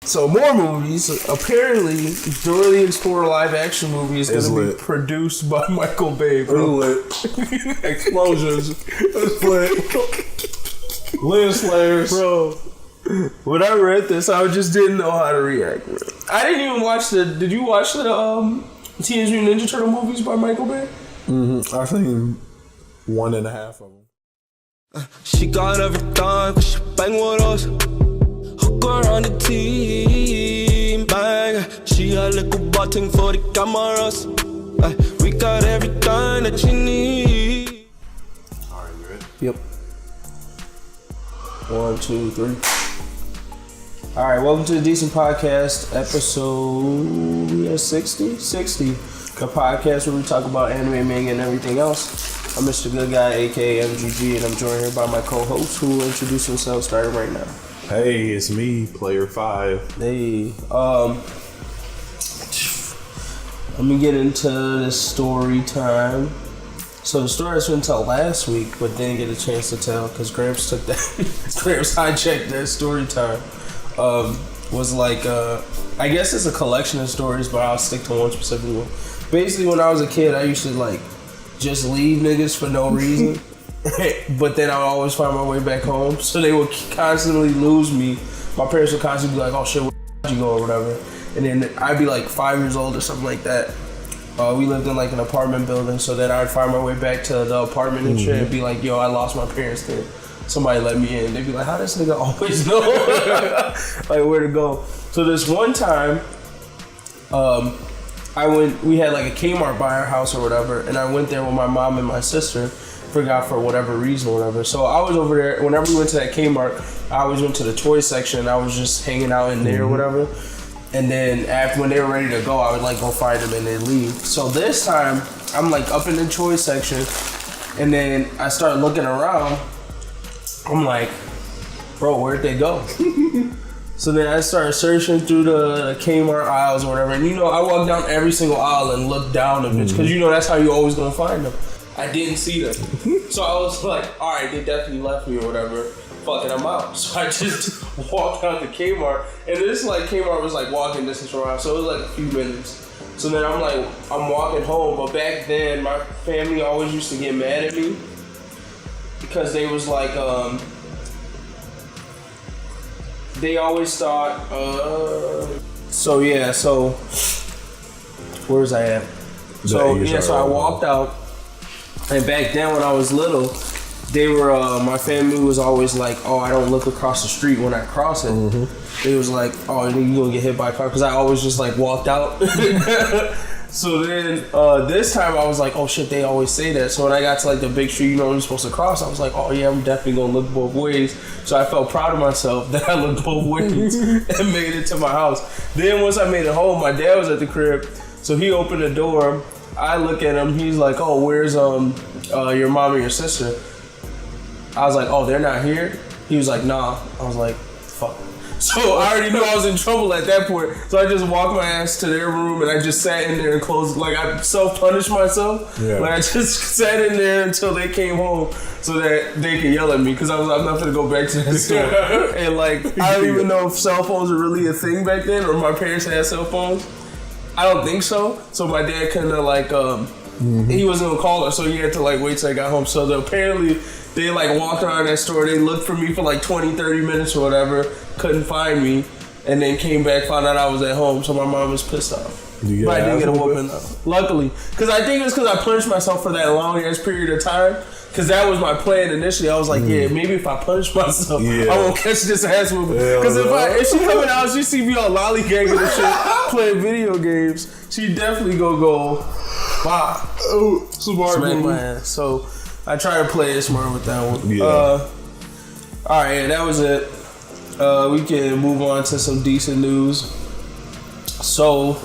So more movies. Apparently, Dora the Explorer live action movie is going to be produced by Michael Bay, bro. Explosions. It's lit. Lens flares. Bro, when I read this, I just didn't know how to react, bro. I didn't even watch did you watch the Teenage Mutant Ninja Turtle movies by Michael Bay? Mm-hmm. I've seen 1.5 of them. She got everything, but she bang with us. Hook her on the team, bang. She a little button for the cameras. We got everything that you need. Alright, you ready? Yep. 1, 2, 3. Alright, welcome to the Decent Podcast, episode 60? 60. The podcast where we talk about anime, manga, and everything else. I'm Mr. Good Guy, aka MGG, and I'm joined here by my co-hosts who will introduce themselves starting right now. Hey, it's me, Player 5. Hey, let me get into the story time. So the story I was going to tell last week, but didn't get a chance to tell because Gramps took that. Gramps hijacked that story time. Was like, I guess it's a collection of stories, but I'll stick to one specific one. Basically, when I was a kid, I used to like just leave niggas for no reason, but then I would always find my way back home. So they would constantly lose me. My parents would constantly be like, "Oh shit, where'd you go?" or whatever. And then I'd be like 5 years old or something like that. We lived in like an apartment building, so then I'd find my way back to the apartment and shit and be like, "Yo, I lost my parents there." Somebody let me in. They'd be like, "How does this nigga always know like where to go?" So this one time, we had like a Kmart by our house or whatever, and I went there with my mom and my sister. Forgot for whatever reason or whatever. So I was over there. Whenever we went to that Kmart, I always went to the toy section. And I was just hanging out in there or whatever. And then after when they were ready to go, I would like go find them and then leave. So this time, I'm like up in the toy section, and then I start looking around. I'm like, bro, where'd they go? So then I started searching through the Kmart aisles or whatever. And you know, I walked down every single aisle and looked down a bitch. Because you know, that's how you always gonna find them. I didn't see them. So I was like, alright, they definitely left me or whatever. Fuck it, I'm out. So I just walked out to Kmart. And this like Kmart was like walking distance from around. So it was like a few minutes. So then I'm walking home. But back then, my family always used to get mad at me. Because they was like, they always thought, so where was I at? So I walked out, and back then when I was little, they were, my family was always like, oh, I don't look across the street when I cross it. They was like, oh, you gonna get hit by a car, because I always just like walked out. So then, this time I was like, oh shit, they always say that. So when I got to like the big street, you know, I'm supposed to cross, I was like, oh yeah, I'm definitely gonna look both ways. So I felt proud of myself that I looked both ways and made it to my house. Then once I made it home, my dad was at the crib. So he opened the door. I look at him. He's like, oh, where's your mom and your sister? I was like, oh, they're not here? He was like, nah. I was like, fuck. So I already knew I was in trouble at that point. So I just walked my ass to their room and I just sat in there and closed. Like I self-punished myself. Yeah. Like I just sat in there until they came home so that they could yell at me because I'm not gonna go back to that store. And like I don't even know if cell phones were really a thing back then or my parents had cell phones. I don't think so. So my dad couldn't like he wasn't gonna call her, so he had to like wait till I got home. So apparently they like walked around that store, they looked for me for like 20-30 minutes or whatever, couldn't find me, and then came back, found out I was at home, so my mom was pissed off. But I didn't get a whooping though. Luckily. Because I think it's because I punished myself for that long ass period of time. Because that was my plan initially. I was like, yeah, maybe if I punish myself, I won't catch this ass whooping. Because if she coming out, she see me on lollygagging and shit, playing video games, she definitely go, wow. Oh, smart smack my ass. So I try to play it smart with that one. Yeah. Alright, that was it. We can move on to some decent news. So,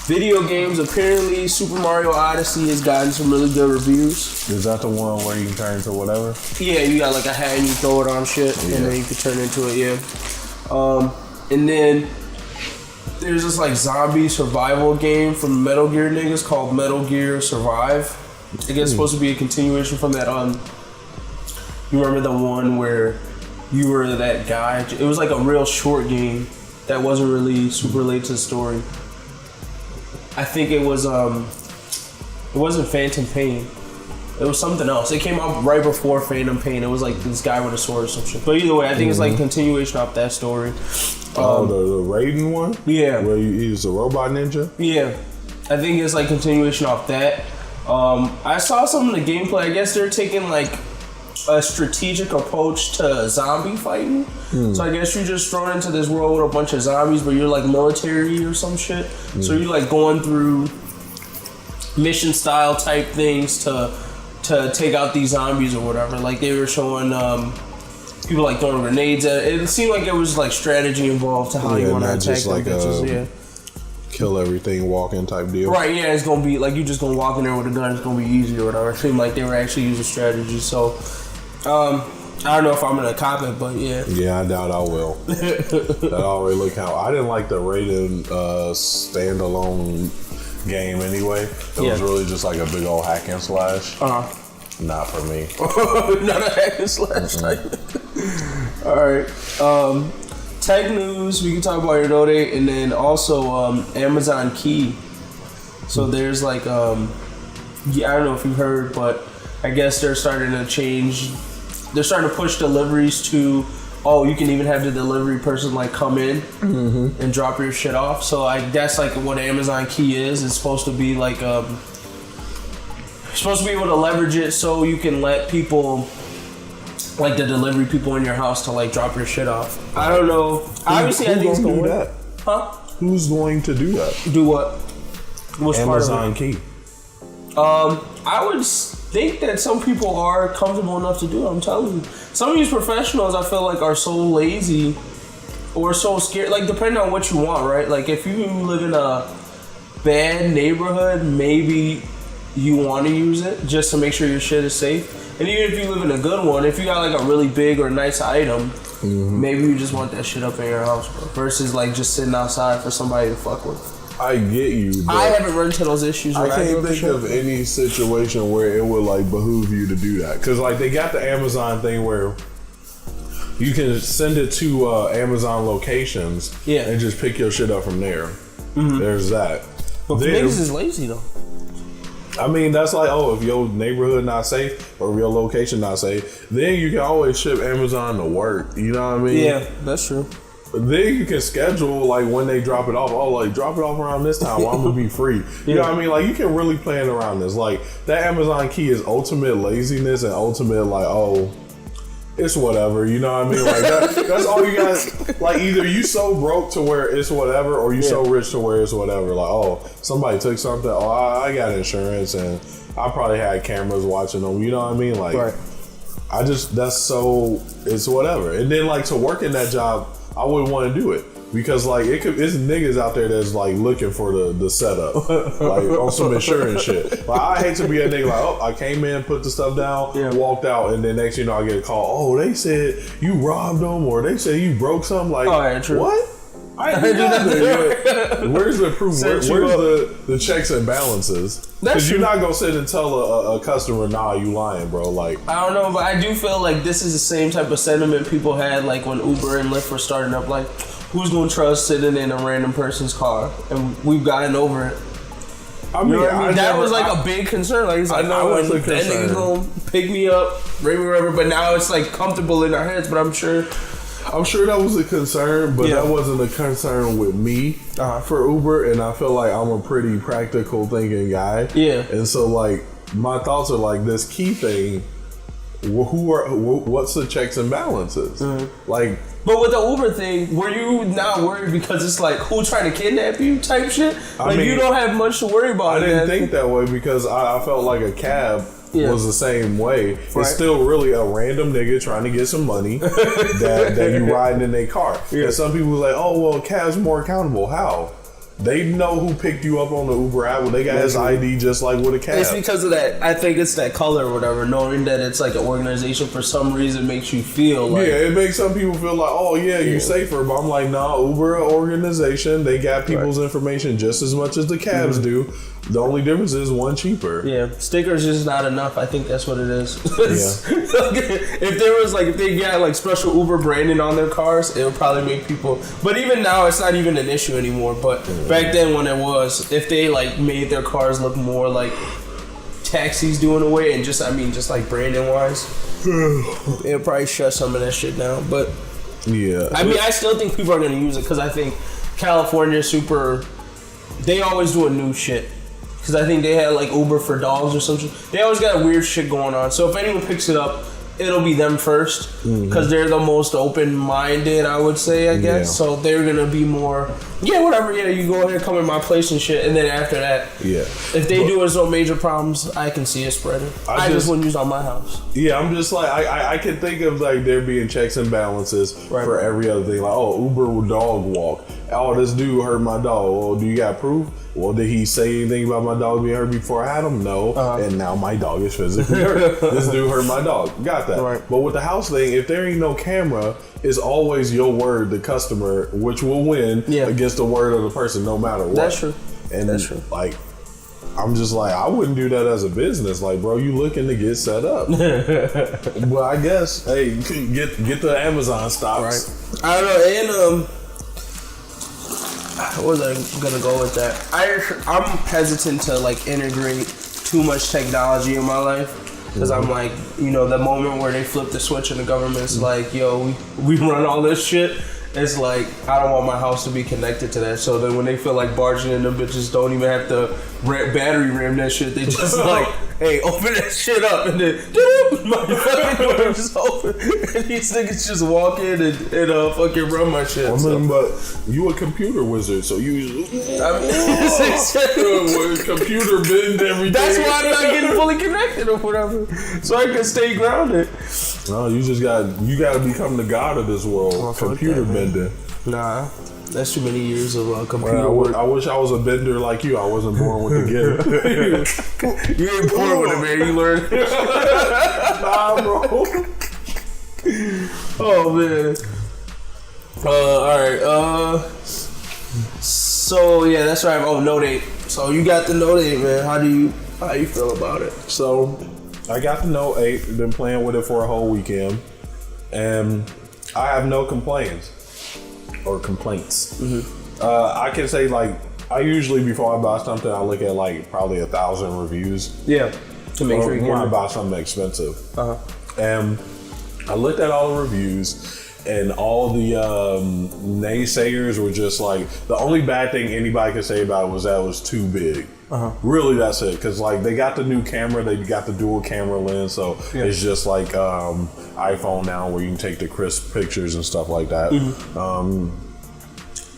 video games, apparently Super Mario Odyssey has gotten some really good reviews. Is that the one where you can turn into whatever? Yeah, you got like a hat and you throw it on shit, and then you can turn into it, and then there's this like zombie survival game from Metal Gear niggas called Metal Gear Survive. I guess it's supposed to be a continuation from that. You remember the one where you were that guy. It was like a real short game that wasn't really super related to the story. I think it wasn't Phantom Pain. It was something else. It came out right before Phantom Pain. It was like this guy with a sword or some shit. But either way, I think it's like continuation of that story. The Raiden one? Yeah. Where he's a robot ninja? Yeah. I think it's like continuation off that. I saw some of the gameplay. I guess they're taking like a strategic approach to zombie fighting. So I guess you're just thrown into this world with a bunch of zombies, but you're like military or some shit. So you're like going through mission style type things to take out these zombies or whatever. Like they were showing people like throwing grenades at it. It seemed like it was like strategy involved to how you want to attack them bitches. Yeah. Kill everything, walk-in type deal. Right, yeah, it's gonna be like you just gonna walk in there with a gun, it's gonna be easy or whatever. It seemed like they were actually using strategy, so I don't know if I'm gonna cop it, but yeah. Yeah, I doubt I will. That already look how I didn't like the Raiden standalone game anyway. It was really just like a big old hack and slash. Not for me. Not a hack and slash type. Alright. Tech news, we can talk about your Dode, and then also Amazon Key. So there's like, I don't know if you've heard, but I guess they're starting to change. They're starting to push deliveries to, you can even have the delivery person like come in and drop your shit off. So that's like what Amazon Key is. It's supposed to be like, you're supposed to be able to leverage it so you can let people, like the delivery people in your house, to like drop your shit off. I don't know. Obviously, I think it's going to do that. Huh? Who's going to do that? Do what? Which Amazon Key. I would think that some people are comfortable enough to do it. I'm telling you. Some of these professionals, I feel like, are so lazy or so scared. Like, depending on what you want, right? Like, if you live in a bad neighborhood, maybe you want to use it just to make sure your shit is safe. And even if you live in a good one, if you got like a really big or nice item, maybe you just want that shit up in your house, bro. Versus like just sitting outside for somebody to fuck with. I get you, but I haven't run into those issues. I can't think of any situation where it would like behoove you to do that. Because like they got the Amazon thing where you can send it to Amazon locations and just pick your shit up from there. There's that. But niggas is lazy though. I mean, that's like, if your neighborhood not safe or your location not safe, then you can always ship Amazon to work. You know what I mean? Yeah, that's true. But then you can schedule like when they drop it off. Drop it off around this time. I'm gonna be free. You know what I mean? Like you can really plan around this. Like that Amazon Key is ultimate laziness and ultimate like, it's whatever. You know what I mean? Like that's all you got. Like either you so broke to where it's whatever, or you so rich to where it's whatever. Like somebody took something. I got insurance and I probably had cameras watching them. You know what I mean? Like it's whatever. And then like to work in that job, I wouldn't want to do it. Because like it's niggas out there that's like looking for the setup, like on some insurance shit. Like I hate to be a nigga like, I came in, put the stuff down, walked out, and then next you know I get a call. They said you robbed them, or they said you broke something. Like what? I didn't do that. Where's the proof? Where's the checks and balances? Because you're not gonna sit and tell a customer, nah, you lying, bro. Like I don't know, but I do feel like this is the same type of sentiment people had like when Uber and Lyft were starting up. Like, who's gonna trust sitting in a random person's car? And we've gotten over it. I mean, that was like a big concern. Like, it's like, that nigga's gonna pick me up, bring me wherever. But now it's like comfortable in our heads. But I'm sure that was a concern, but that wasn't a concern with me for Uber. And I feel like I'm a pretty practical thinking guy. Yeah. And so like my thoughts are like this key thing. What's the checks and balances? Like. But with the Uber thing, were you not worried because it's like, who trying to kidnap you type shit? Like, you don't have much to worry about. I didn't think that way because I felt like a cab was the same way. Right. It's still really a random nigga trying to get some money that you riding in their car. And some people was like, cab's more accountable. How? They know who picked you up on the Uber app. Well, they got his ID just like with a cab. It's because of that. I think it's that color or whatever. Knowing that it's like an organization for some reason makes you feel like... Yeah, it makes some people feel like, you safer. But I'm like, nah, Uber, an organization. They got people's information just as much as the cabs do. The only difference is one cheaper. Yeah, stickers is not enough. I think that's what it is. If they got like special Uber branding on their cars, it would probably make people. But even now, it's not even an issue anymore. But back then, when it was, if they like made their cars look more like taxis do in a way, and just like branding wise, it'll probably shut some of that shit down. But yeah, I still think people are gonna use it because I think California is super. They always do a new shit. Because I think they had like Uber for dogs or something. They always got weird shit going on. So if anyone picks it up, it'll be them first. Because they're the most open-minded, I would say, I guess. Yeah. So they're going to be more, whatever. Yeah, you go ahead, come in my place and shit. And then after that, if they do there's no major problems, I can see it spreading. I just wouldn't use it on my house. Yeah, I'm just like, I can think of like there being checks and balances for every other thing. Like, oh, Uber dog walk. Oh, this dude hurt my dog. Well, do you got proof? Well, did he say anything about my dog being hurt before I had him? No. And now my dog is physically hurt. This dude hurt my dog. Got that. Right. But with the house thing, if there ain't no camera, it's always your word, the customer, which will win against the word of the person, no matter what. That's true. And that's true. Like, I'm just like, I wouldn't do that as a business. Like, bro, you looking to get set up. Well, I guess, hey, get the Amazon stocks. Right. I don't know. And, what was I gonna go with that? I'm hesitant to like integrate too much technology in my life because I'm like, the moment where they flip the switch and the government's like, yo, we run all this shit. It's like, I don't want my house to be connected to that. So then when they feel like barging in, them bitches don't even have to battery ram that shit. They just like, hey, open that shit up. And then, my fucking door just open. And these niggas just walk in and fucking run my shit. But you a computer wizard, so you... computer bend everything. That's why I'm not getting fully connected or whatever. So I can stay grounded. No, you gotta become the god of this world. Computer bending. Nah, that's too many years of computer work. I wish I was a bender like you. I wasn't born with the gift. You ain't born with it, man. You learn. Nah, bro. Oh man. Alright. So yeah, that's right. Oh, Note 8. So you got the Note 8, man. How you feel about it? So I got the Note 8. Been playing with it for a whole weekend, and I have no complaints. I can say like I usually before I buy something I look at like probably 1,000 reviews. Yeah. To make sure you when I buy something expensive. And I looked at all the reviews. And all the naysayers were just like, the only bad thing anybody could say about it was that it was too big. Really, that's it. Because like they got the new camera, they got the dual camera lens, so it's just like iPhone now, where you can take the crisp pictures and stuff like that.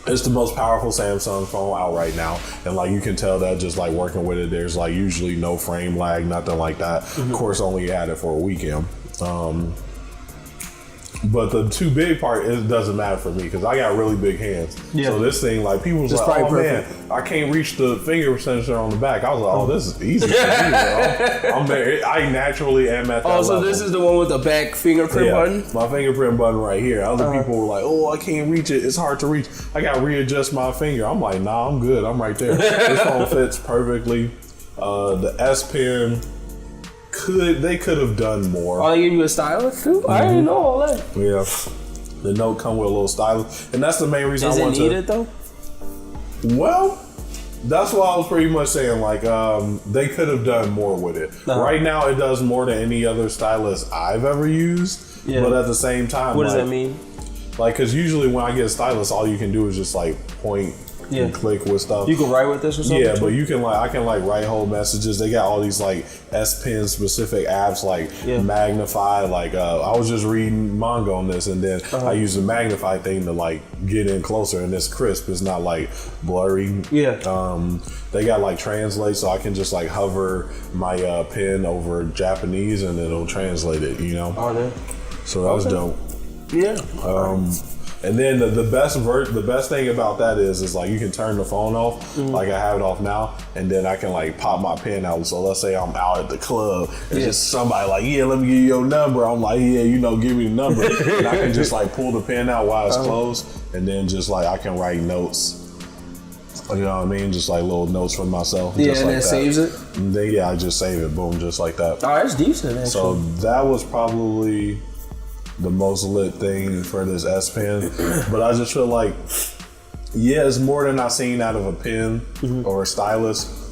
It's the most powerful Samsung phone out right now, and like you can tell that just like working with it, there's like usually no frame lag, nothing like that. Of course, only had it for a weekend. But the too big part, it doesn't matter for me because I got really big hands. So this thing, like people was like, oh man, I can't reach the finger sensor on the back. I was like, oh, this is easy for me. I'm there. I naturally am at that level. So this is the one with the back fingerprint button? My fingerprint button right here. Other people were like, oh, I can't reach it. It's hard to reach. I got to readjust my finger. I'm like, nah, I'm good. I'm right there. This phone fits perfectly. The S Pen. They could have done more. Oh, they give you a stylus too? I didn't know all that. Yeah. The Note come with a little stylus. And that's the main reason I want to... Is it needed though? Well, that's what I was pretty much saying. Like, they could have done more with it. Right now, it does more than any other stylus I've ever used. Yeah. But at the same time... What does that mean? Like, because usually when I get a stylus, all you can do is just like point... and click with stuff. You can write with this or something? Yeah, but you can like, I can like write whole messages. They got all these like S Pen specific apps like Magnify. Like I was just reading manga on this, and then I use the Magnify thing to like get in closer, and it's crisp. It's not like blurry. Yeah. They got like Translate, so I can just like hover my pen over Japanese, and it'll translate it. You know. Oh, yeah. So that was dope. Yeah. And then the best thing about that is like you can turn the phone off, like I have it off now, and then I can like pop my pen out. So let's say I'm out at the club, and just somebody like, yeah, let me give you your number. I'm like, yeah, give me the number, and I can just like pull the pen out while it's closed, and then just like I can write notes You know what I mean? Just like little notes from myself. Yeah, just and like it that. saves it? And then, I just save it. Boom, just like that. Oh, that's decent, actually. So that was probably the most lit thing for this S Pen. But I just feel like, it's more than I've seen out of a pen or a stylus,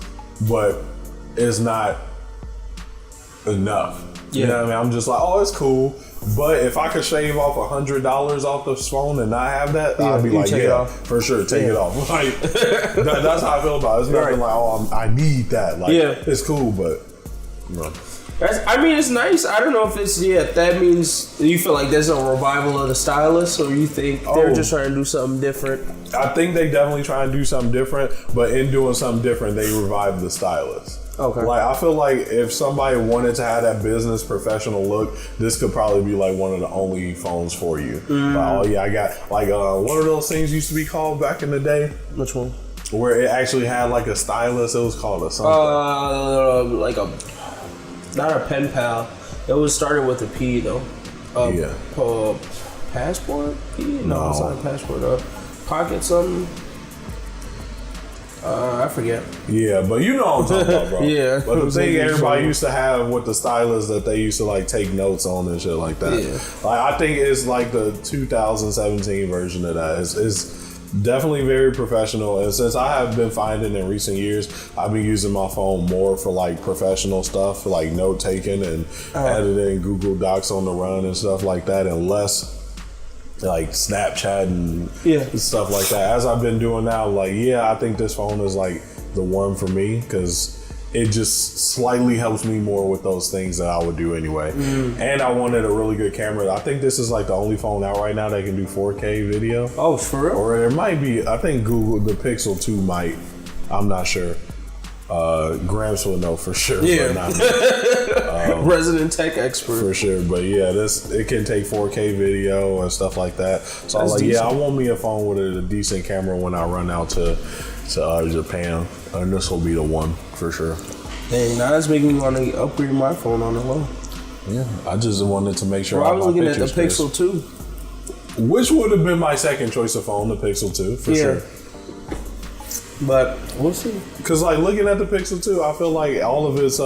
but it's not enough. Yeah. You know what I mean? I'm just like, oh, it's cool. But if I could shave off $100 off this phone and not have that, I'd be like, for sure, take it off. Like that's how I feel about it. It's nothing like, oh, I need that. Like, it's cool, but it's nice. I don't know if it's that means you feel like there's a revival of the stylus, or you think they're just trying to do something different. I think they definitely try and do something different, but in doing something different, they revive the stylus. Okay. Like, I feel like if somebody wanted to have that business professional look, this could probably be like one of the only phones for you. Like, I got like one of those things used to be called back in the day. Which one? Where it actually had like a stylus. It was called a something. Like not a pen pal. It was started with a P though. Passport? P? No, it's not a passport. Pocket something. I forget. Yeah, but you know what I'm talking about, bro. Yeah. But the thing everybody used to have with the stylus that they used to like take notes on and shit like that. Yeah. Like, I think it's like the 2017 version of that. It's definitely very professional. And since I have been finding in recent years, I've been using my phone more for like professional stuff, for like note taking and editing Google Docs on the run and stuff like that, and less like Snapchat and stuff like that. As I've been doing now, like, I think this phone is like the one for me, because it just slightly helps me more with those things that I would do anyway. And I wanted a really good camera. I think this is like the only phone out right now that can do 4K video. Oh, for real? Or there might be, I think Google, the Pixel 2 might. I'm not sure. Gramps will know for sure. Yeah. But not me. Resident tech expert. For sure. But it can take 4K video and stuff like that. So I was like, decent. I want me a phone with a decent camera when I run out to Japan. And this will be the one for sure. Dang, now that's making me want to upgrade my phone on the low. Yeah, I just wanted to make sure. I was looking at the Pixel 2. Which would have been my second choice of phone, the Pixel 2, for sure. But we'll see. Because, like, looking at the Pixel 2, I feel like all of its,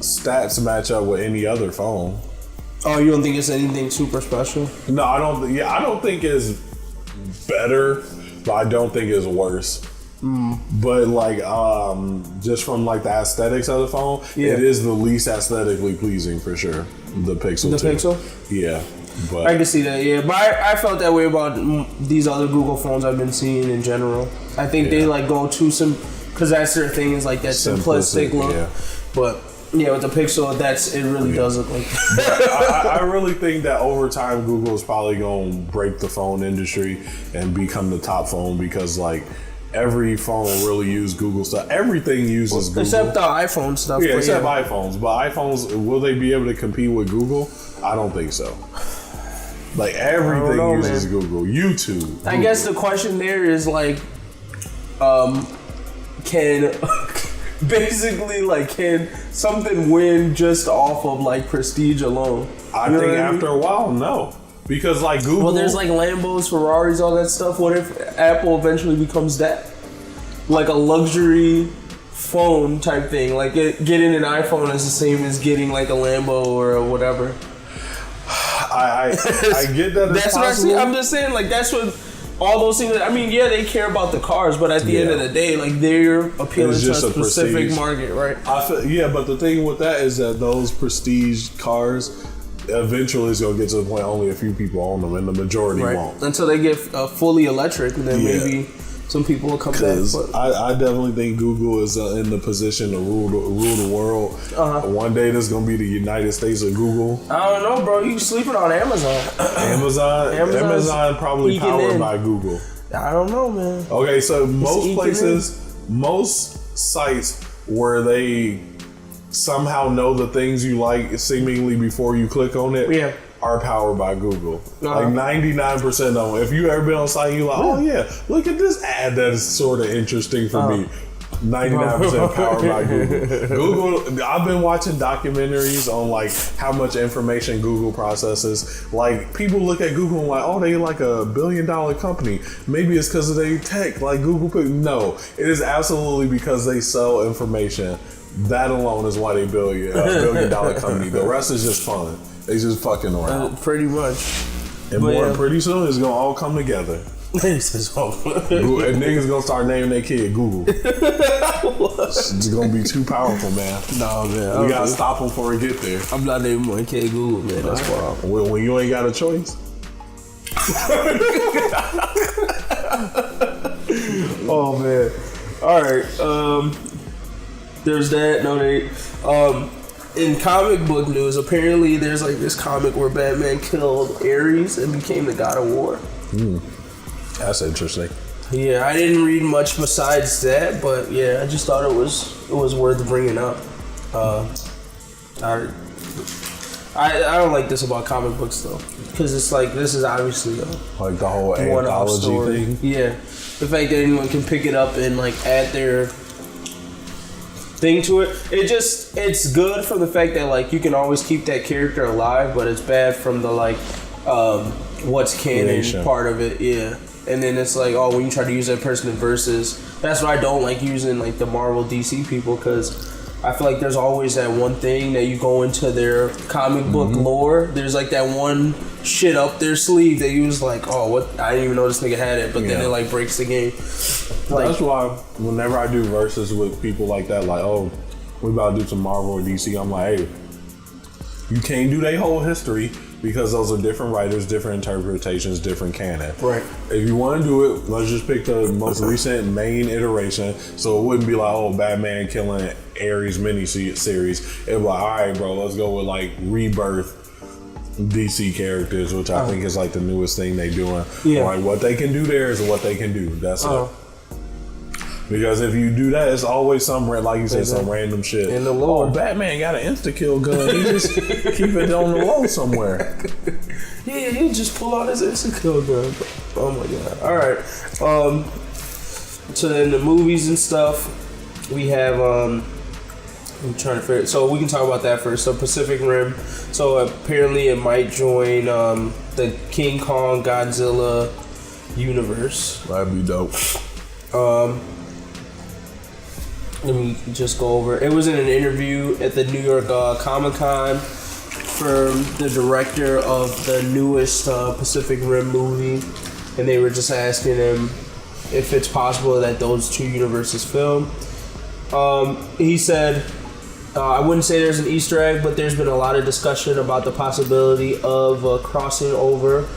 stats match up with any other phone. Oh, you don't think it's anything super special? No, I don't. Yeah, I don't think it's better, but I don't think it's worse. But like, just from like the aesthetics of the phone, it is the least aesthetically pleasing for sure. The Pixel. The 2. Pixel? Yeah, but I can see that. Yeah, but I felt that way about these other Google phones I've been seeing in general. I think they like go too because that's their thing, is like that simplistic look. Yeah. But with the Pixel, it really does look like. I really think that over time, Google is probably gonna break the phone industry and become the top phone, because like, every phone really uses Google stuff. Everything uses Google. Except the iPhone stuff. Yeah, except iPhones. But iPhones, will they be able to compete with Google? I don't think so. Like, everything uses Google. YouTube. Google. I guess the question there is like, can something win just off of like prestige alone? I think after a while, no. Because like Google... Well, there's like Lambos, Ferraris, all that stuff. What if Apple eventually becomes that? Like a luxury phone type thing. Like getting an iPhone is the same as getting like a Lambo or whatever. I get that. That's what I see. I'm just saying, like, that's what all those things. I mean, they care about the cars, but at the end of the day, like, they're appealing to a specific market, right? But the thing with that is that those prestige cars eventually is gonna get to the point only a few people own them, and the majority won't. Until they get fully electric, and then maybe some people will come back. But I definitely think Google is in the position to rule the world. One day there's gonna be the United States of Google. I don't know, bro. You sleeping on Amazon? Amazon probably powered by Google. I don't know, man. Okay, so most sites where they somehow know the things you like seemingly before you click on it are powered by Google. Like 99% of them. If you ever been on a site, you're like, oh yeah, look at this ad that is sort of interesting for me. 99% powered by Google. Google, I've been watching documentaries on like how much information Google processes. Like people look at Google and like, oh, they like $1 billion company. Maybe it's because of their tech, like Google. No, it is absolutely because they sell information. That alone is why they build a $1 billion company. The rest is just fun. They just fucking around. Pretty much. And pretty soon it's gonna all come together. And niggas gonna start naming their kid Google. It's gonna be too powerful, man. No, man. We gotta stop them before we get there. I'm not naming my kid Google, man. That's wild. Well, when you ain't got a choice. Oh, man. All right. There's that. No, they. In comic book news, apparently there's like this comic where Batman killed Ares and became the God of War. That's interesting. Yeah, I didn't read much besides that, but yeah, I just thought it was worth bringing up. I don't like this about comic books though, because it's like this is obviously like the whole anthology thing. Yeah, the fact that anyone can pick it up and like add their thing to it. It's good from the fact that like you can always keep that character alive, but it's bad from the like what's canon part of it. Yeah. And then it's like, oh, when you try to use that person in versus, that's why I don't like using like the Marvel DC people, because I feel like there's always that one thing that you go into their comic book lore. There's like that one shit up their sleeve that you was like, oh, what? I didn't even know this nigga had it, but then it like breaks the game. Like, that's why whenever I do verses with people like that, like, oh, we about to do some Marvel or DC, I'm like, hey, you can't do their whole history. Because those are different writers, different interpretations, different canon. Right. If you want to do it, let's just pick the most recent main iteration. So it wouldn't be like, oh, Batman killing Ares miniseries. It'd be like, all right, bro, let's go with like Rebirth DC characters, which I think is like the newest thing they doing. Yeah. Like what they can do there is what they can do. That's it. Because if you do that, it's always some, like you said, some random shit. In the lore. Oh, Batman got an insta-kill gun. He just keep it on the low somewhere. Yeah, he just pull out his insta-kill gun. Oh my god. Alright. So then the movies and stuff, we have, I'm trying to figure, so we can talk about that first. So Pacific Rim. So apparently it might join the King Kong Godzilla universe. That'd be dope. Let me just go over. It was in an interview at the New York Comic-Con from the director of the newest Pacific Rim movie, and they were just asking him if it's possible that those two universes film. He said, I wouldn't say there's an Easter egg, but there's been a lot of discussion about the possibility of crossing over.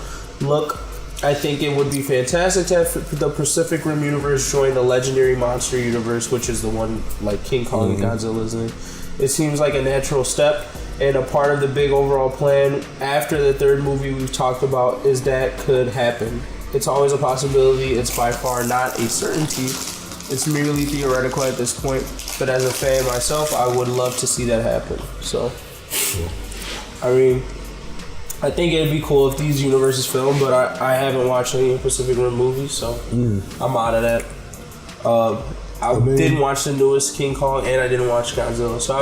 Look, I think it would be fantastic to have the Pacific Rim universe join the legendary monster universe, which is the one like King Kong and Godzilla's in. It seems like a natural step, and a part of the big overall plan after the third movie we've talked about is that could happen. It's always a possibility. It's by far not a certainty. It's merely theoretical at this point, but as a fan myself, I would love to see that happen. So, I mean, I think it'd be cool if these universes film, but I haven't watched any Pacific Rim movies, so I'm out of that. I didn't watch the newest King Kong, and I didn't watch Godzilla, so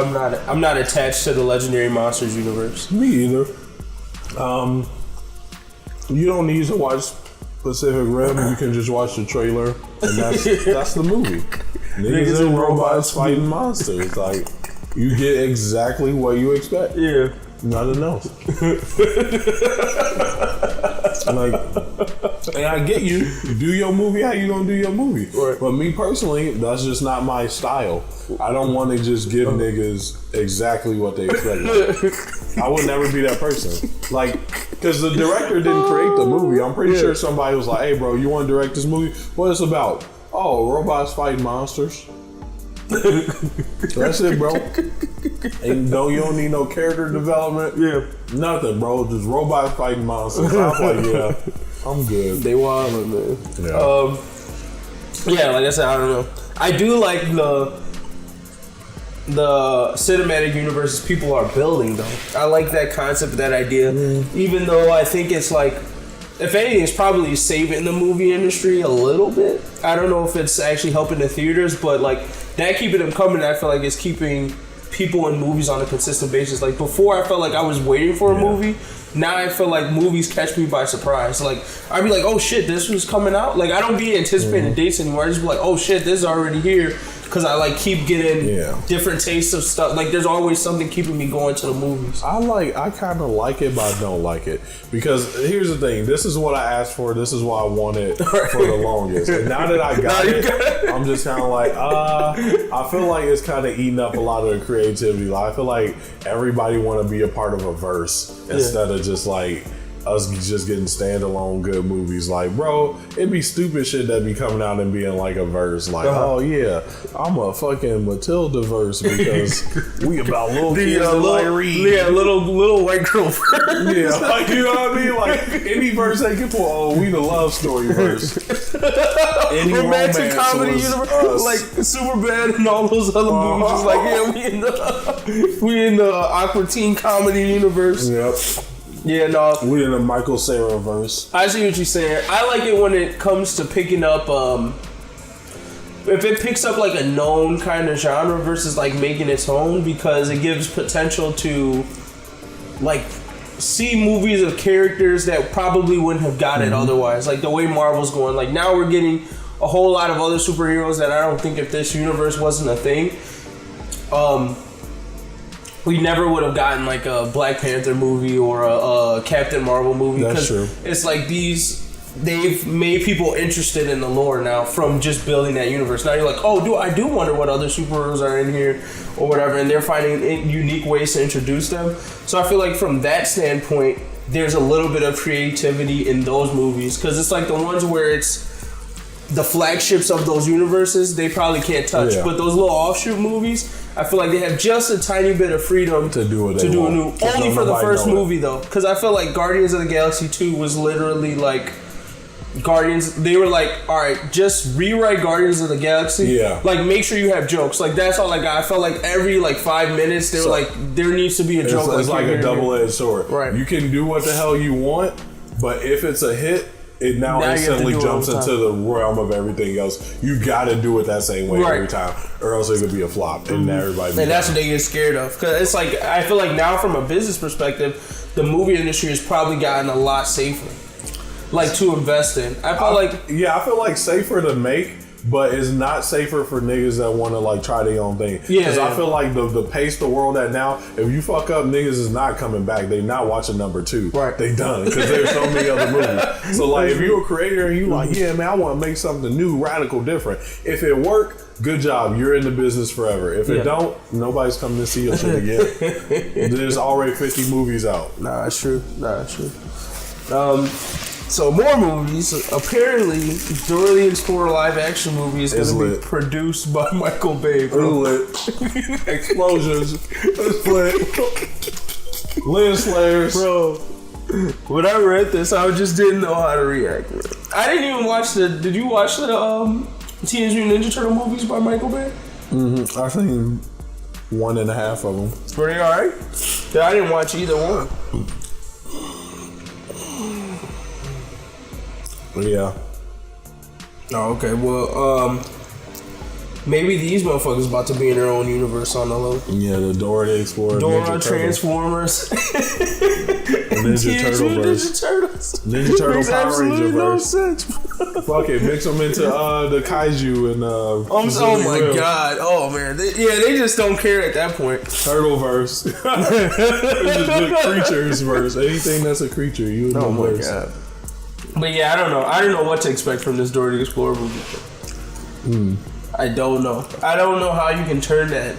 I'm not attached to the Legendary Monsters universe. Me either. You don't need to watch Pacific Rim. You can just watch the trailer, and that's the movie. Niggas and robots fighting monsters. Like, you get exactly what you expect. Yeah. Nothing else. Like, and I get you. Do your movie how you gonna do your movie. Right. But me personally, that's just not my style. I don't want to just give niggas exactly what they expect. I would never be that person. Like, because the director didn't create the movie. I'm pretty sure somebody was like, hey bro, you want to direct this movie? What it's about? Oh, robots fighting monsters. That's it, bro. And you don't need no character development. Yeah, nothing, bro. Just robot fighting monsters. I'm like, yeah, I'm good. They wildin', man. Yeah. Like I said, I don't know. I do like the cinematic universes people are building, though. I like that concept, that idea. Even though I think it's like, if anything, it's probably saving the movie industry a little bit. I don't know if it's actually helping the theaters, but like that keeping them coming, I feel like is keeping people in movies on a consistent basis. Like before, I felt like I was waiting for a movie. Now I feel like movies catch me by surprise. Like I'd be like, oh shit, this was coming out. Like I don't be anticipating dates anymore. I just be like, oh shit, this is already here. Because I like keep getting different tastes of stuff. Like there's always something keeping me going to the movies. I kind of like it, but I don't like it. Because here's the thing. This is what I asked for. This is what I wanted for the longest. And now that I got it, I'm just kind of like, I feel like it's kind of eating up a lot of the creativity. Like, I feel like everybody want to be a part of a verse instead of just like us just getting standalone good movies. Like, bro, it'd be stupid shit that be coming out and being like a verse. Like, oh yeah, I'm a fucking Matilda verse because we about little kids that like read. Yeah, little white girl verse. Yeah, like, you know what I mean? Like, any verse they can pull, oh, we the love story verse. Any romantic comedy universe, like Superbad and all those other movies. It's like, yeah, we in the awkward teen comedy universe. Yep. Yeah, no. We in a Michael Cera verse. I see what you're saying. I like it when it comes to picking up, if it picks up like a known kind of genre versus like making its own, because it gives potential to like see movies of characters that probably wouldn't have got it otherwise. Like the way Marvel's going. Like now we're getting a whole lot of other superheroes that I don't think if this universe wasn't a thing, we never would have gotten like a Black Panther movie or a Captain Marvel movie. That's true. It's like they've made people interested in the lore now from just building that universe. Now you're like, oh, I do wonder what other superheroes are in here or whatever, and they're finding unique ways to introduce them. So I feel like from that standpoint, there's a little bit of creativity in those movies, because it's like the ones where it's the flagships of those universes, they probably can't touch. But those little offshoot movies, I feel like they have just a tiny bit of freedom to do a new. Only for the first movie though, because I feel like Guardians of the Galaxy 2 was literally like Guardians. They were like, all right, just rewrite Guardians of the Galaxy. Yeah. Like make sure you have jokes. Like that's all I got. I felt like every like 5 minutes they were like, there needs to be a joke. It's like a double-edged sword. Right. You can do what the hell you want, but if it's a hit, it now instantly jumps into the realm of everything else. You got to do it that same way every time, or else it could be a flop, and everybody. And that's what they get scared of, because it's like I feel like now from a business perspective, the movie industry has probably gotten a lot safer, like to invest in. I feel like safer to make. But it's not safer for niggas that want to like try their own thing. Because I feel like the pace the world at now, if you fuck up, niggas is not coming back. They not watching number 2. Right. They done. Because there's so many other movies. So like if you're a creator and you like, yeah man, I want to make something new, radical, different. If it work, good job. You're in the business forever. If it don't, nobody's coming to see your shit again. There's already 50 movies out. Nah, it's true. So more movies. Apparently, Dora the Explorer live action movie is going to be produced by Michael Bay. Lit. Explosions. It's lit. Lens flares. Bro, when I read this, I just didn't know how to react. I didn't even watch did you watch the Teenage Mutant Ninja Turtle movies by Michael Bay? Mm-hmm. I've seen 1.5 of them. It's pretty alright. Yeah, I didn't watch either one. Yeah. Oh, okay. Well, maybe these motherfuckers about to be in their own universe on the low. Yeah, the Dora the Explorer, Dora, Transformers, Ninja Turtleverse, Ninja Turtle Power Ranger verse. Fuck it, mix them into the kaiju and oh my god! Oh man, they just don't care at that point. Turtleverse, it's just the creatures verse. Anything that's a creature, you know. Oh my god. But yeah, I don't know. I don't know what to expect from this Dora the Explorer movie. I don't know. I don't know how you can turn that.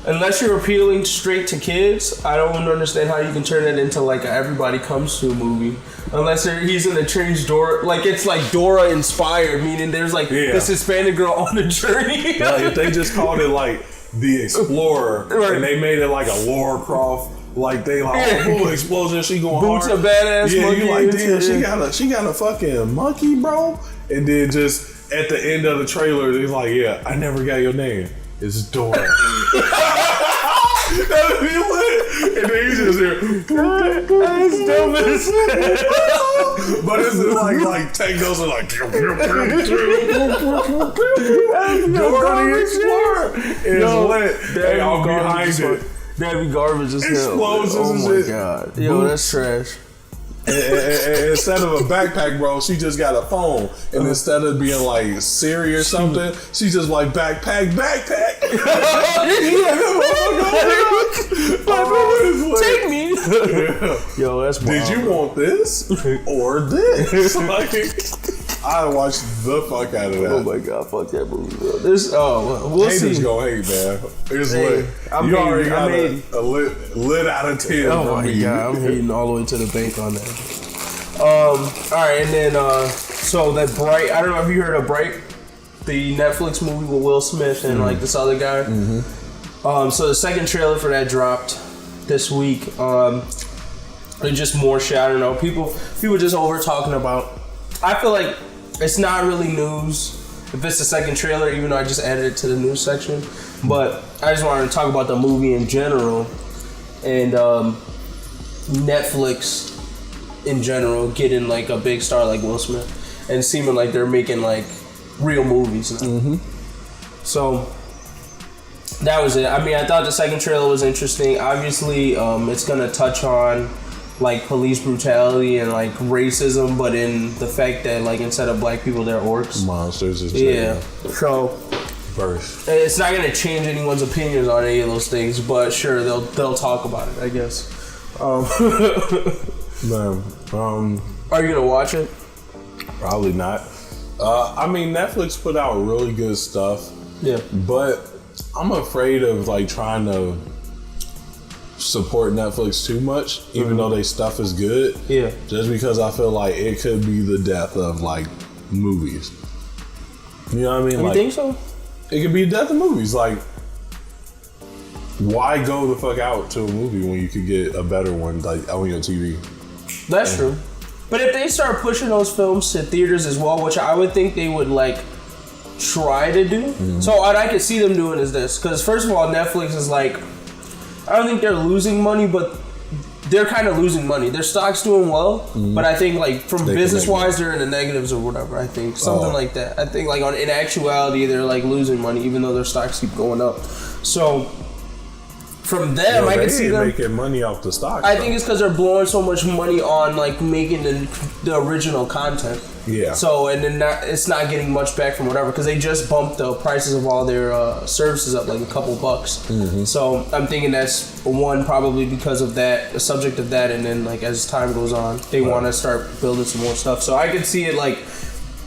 Unless you're appealing straight to kids, I don't understand how you can turn it into like a Everybody Comes To movie. Unless he's in a change Dora, like it's like Dora inspired, meaning there's like this Hispanic girl on a journey. Like if they just called it like The Explorer, and they made it like a Lara Croft. Like they like explosion, she going Boots hard. A badass monkey. You like damn, she got a fucking monkey, bro. And then just at the end of the trailer, he's like, yeah, I never got your name. It's Dora. That'd be lit. And then you just hear, That's dumb as hell. but it's like technos are like, Dora the Explorer is lit. Hey, I'm behind it. That'd be garbage as hell. Explosions oh and my shit. god. Yo, that's trash. And instead of a backpack, bro, she just got a phone. And instead of being like Siri or something, she's just like backpack. Take me. Yo, that's wild. Did you want this or this? Like, I watched the fuck out of that. Oh my god, fuck that movie, bro. We'll Haters see. gonna hate, man. It's Hey, lit. You already got I'm a lit out of 10. Oh my god, I'm hating all the way to the bank on that. Alright, and then so that Bright, I don't know if you heard of Bright, the Netflix movie with Will Smith and like this other guy. So the second trailer for that dropped this week. And just more shit, I don't know. People just over talking about. I feel like it's not really news if it's the second trailer, even though I just added it to the news section. But I just wanted to talk about the movie in general and Netflix in general getting like a big star like Will Smith and seeming like they're making like real movies now. So that was it. I mean, I thought the second trailer was interesting. Obviously, it's gonna touch on like police brutality and like racism, but in the fact that like instead of black people, they're orcs, monsters. And shit. Yeah. So Birth. it's not gonna change anyone's opinions on any of those things, but sure they'll talk about it, I guess. Man, Are you gonna watch it? probably not. I mean, Netflix put out really good stuff. Yeah. But I'm afraid of like trying to support Netflix too much, even though their stuff is good. Yeah. Just because I feel like it could be the death of like movies. You know what I mean? You like, think so? It could be the death of movies. Like, why go the fuck out to a movie when you could get a better one like on your TV? That's true. But if they start pushing those films to theaters as well, which I would think they would like try to do. So what I could see them doing is this, because first of all, Netflix is like, I don't think they're losing money, but they're kind of losing money. Their stock's doing well, but I think like from business wise, they're in the negatives or whatever. I think something like that. I think like in actuality, they're like losing money, even though their stocks keep going up. So from them, I can see them making money off the stock. I think it's because they're blowing so much money on like making the original content. Yeah. So and then it's not getting much back from whatever, because they just bumped the prices of all their services up like a couple bucks. So I'm thinking that's one, probably because of that, the subject of that, and then like as time goes on, they want to start building some more stuff. So I could see it like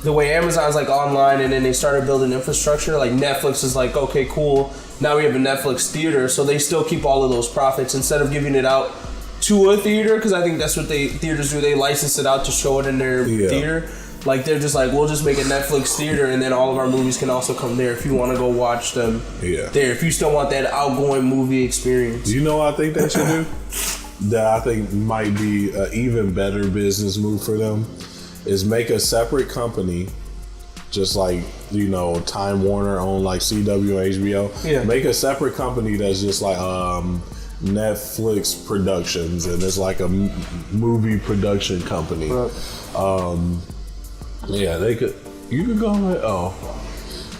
the way Amazon's like online, and then they started building infrastructure. Like Netflix is like, okay, cool. Now we have a Netflix theater, so they still keep all of those profits instead of giving it out to a theater, because I think that's what theaters do. They license it out to show it in their theater. Like they're just like, we'll just make a Netflix theater, and then all of our movies can also come there if you want to go watch them there. If you still want that outgoing movie experience. You know what I think they should do? That I think might be an even better business move for them is make a separate company, just like, you know, Time Warner own like CW and HBO. Yeah. Make a separate company that's just like Netflix Productions, and it's like a movie production company. Yeah, they could. You could go like,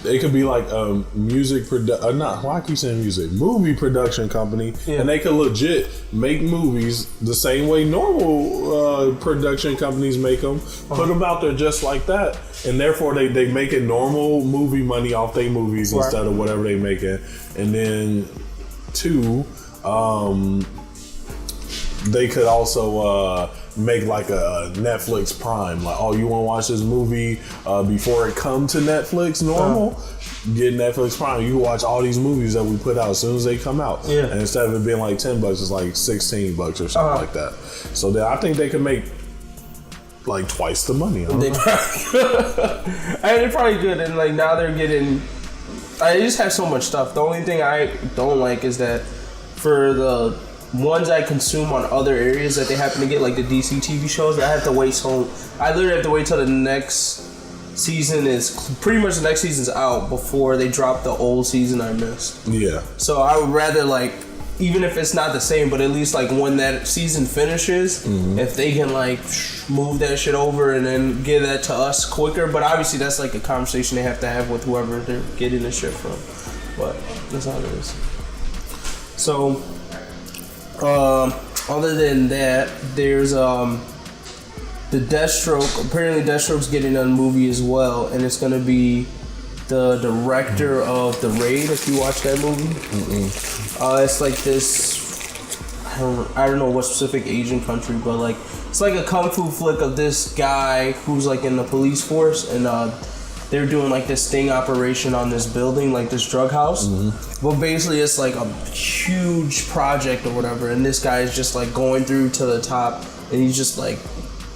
they could be like a music why I keep saying music? Movie production company, and they could legit make movies the same way normal production companies make them. Put them out there just like that, and therefore they making normal movie money off their movies instead of whatever they making. And then two, they could also make like a Netflix Prime. Like, oh, you want to watch this movie before it come to Netflix normal? Get Netflix Prime. You can watch all these movies that we put out as soon as they come out. Yeah. And instead of it being like $10, it's like $16 or something like that. So then I think they could make like twice the money. They probably could. And like now they're getting. I just have so much stuff. The only thing I don't like is that for the ones I consume on other areas that they happen to get, like the DC TV shows, I have to wait. So I literally have to wait till the next season is pretty much the next season's out before they drop the old season I missed. Yeah. So I would rather like even if it's not the same, but at least like when that season finishes, if they can like move that shit over and then get that to us quicker. But obviously that's like a conversation they have to have with whoever they're getting the shit from. But that's how it is. So other than that, there's the Deathstroke. Apparently Deathstroke's getting a movie as well, and it's gonna be the director of The Raid. If you watch that movie, it's like this. I don't know what specific Asian country, but like it's like a kung fu flick of this guy who's like in the police force, and they're doing like this sting operation on this building, like this drug house. But basically, it's like a huge project or whatever, and this guy is just like going through to the top, and he's just like,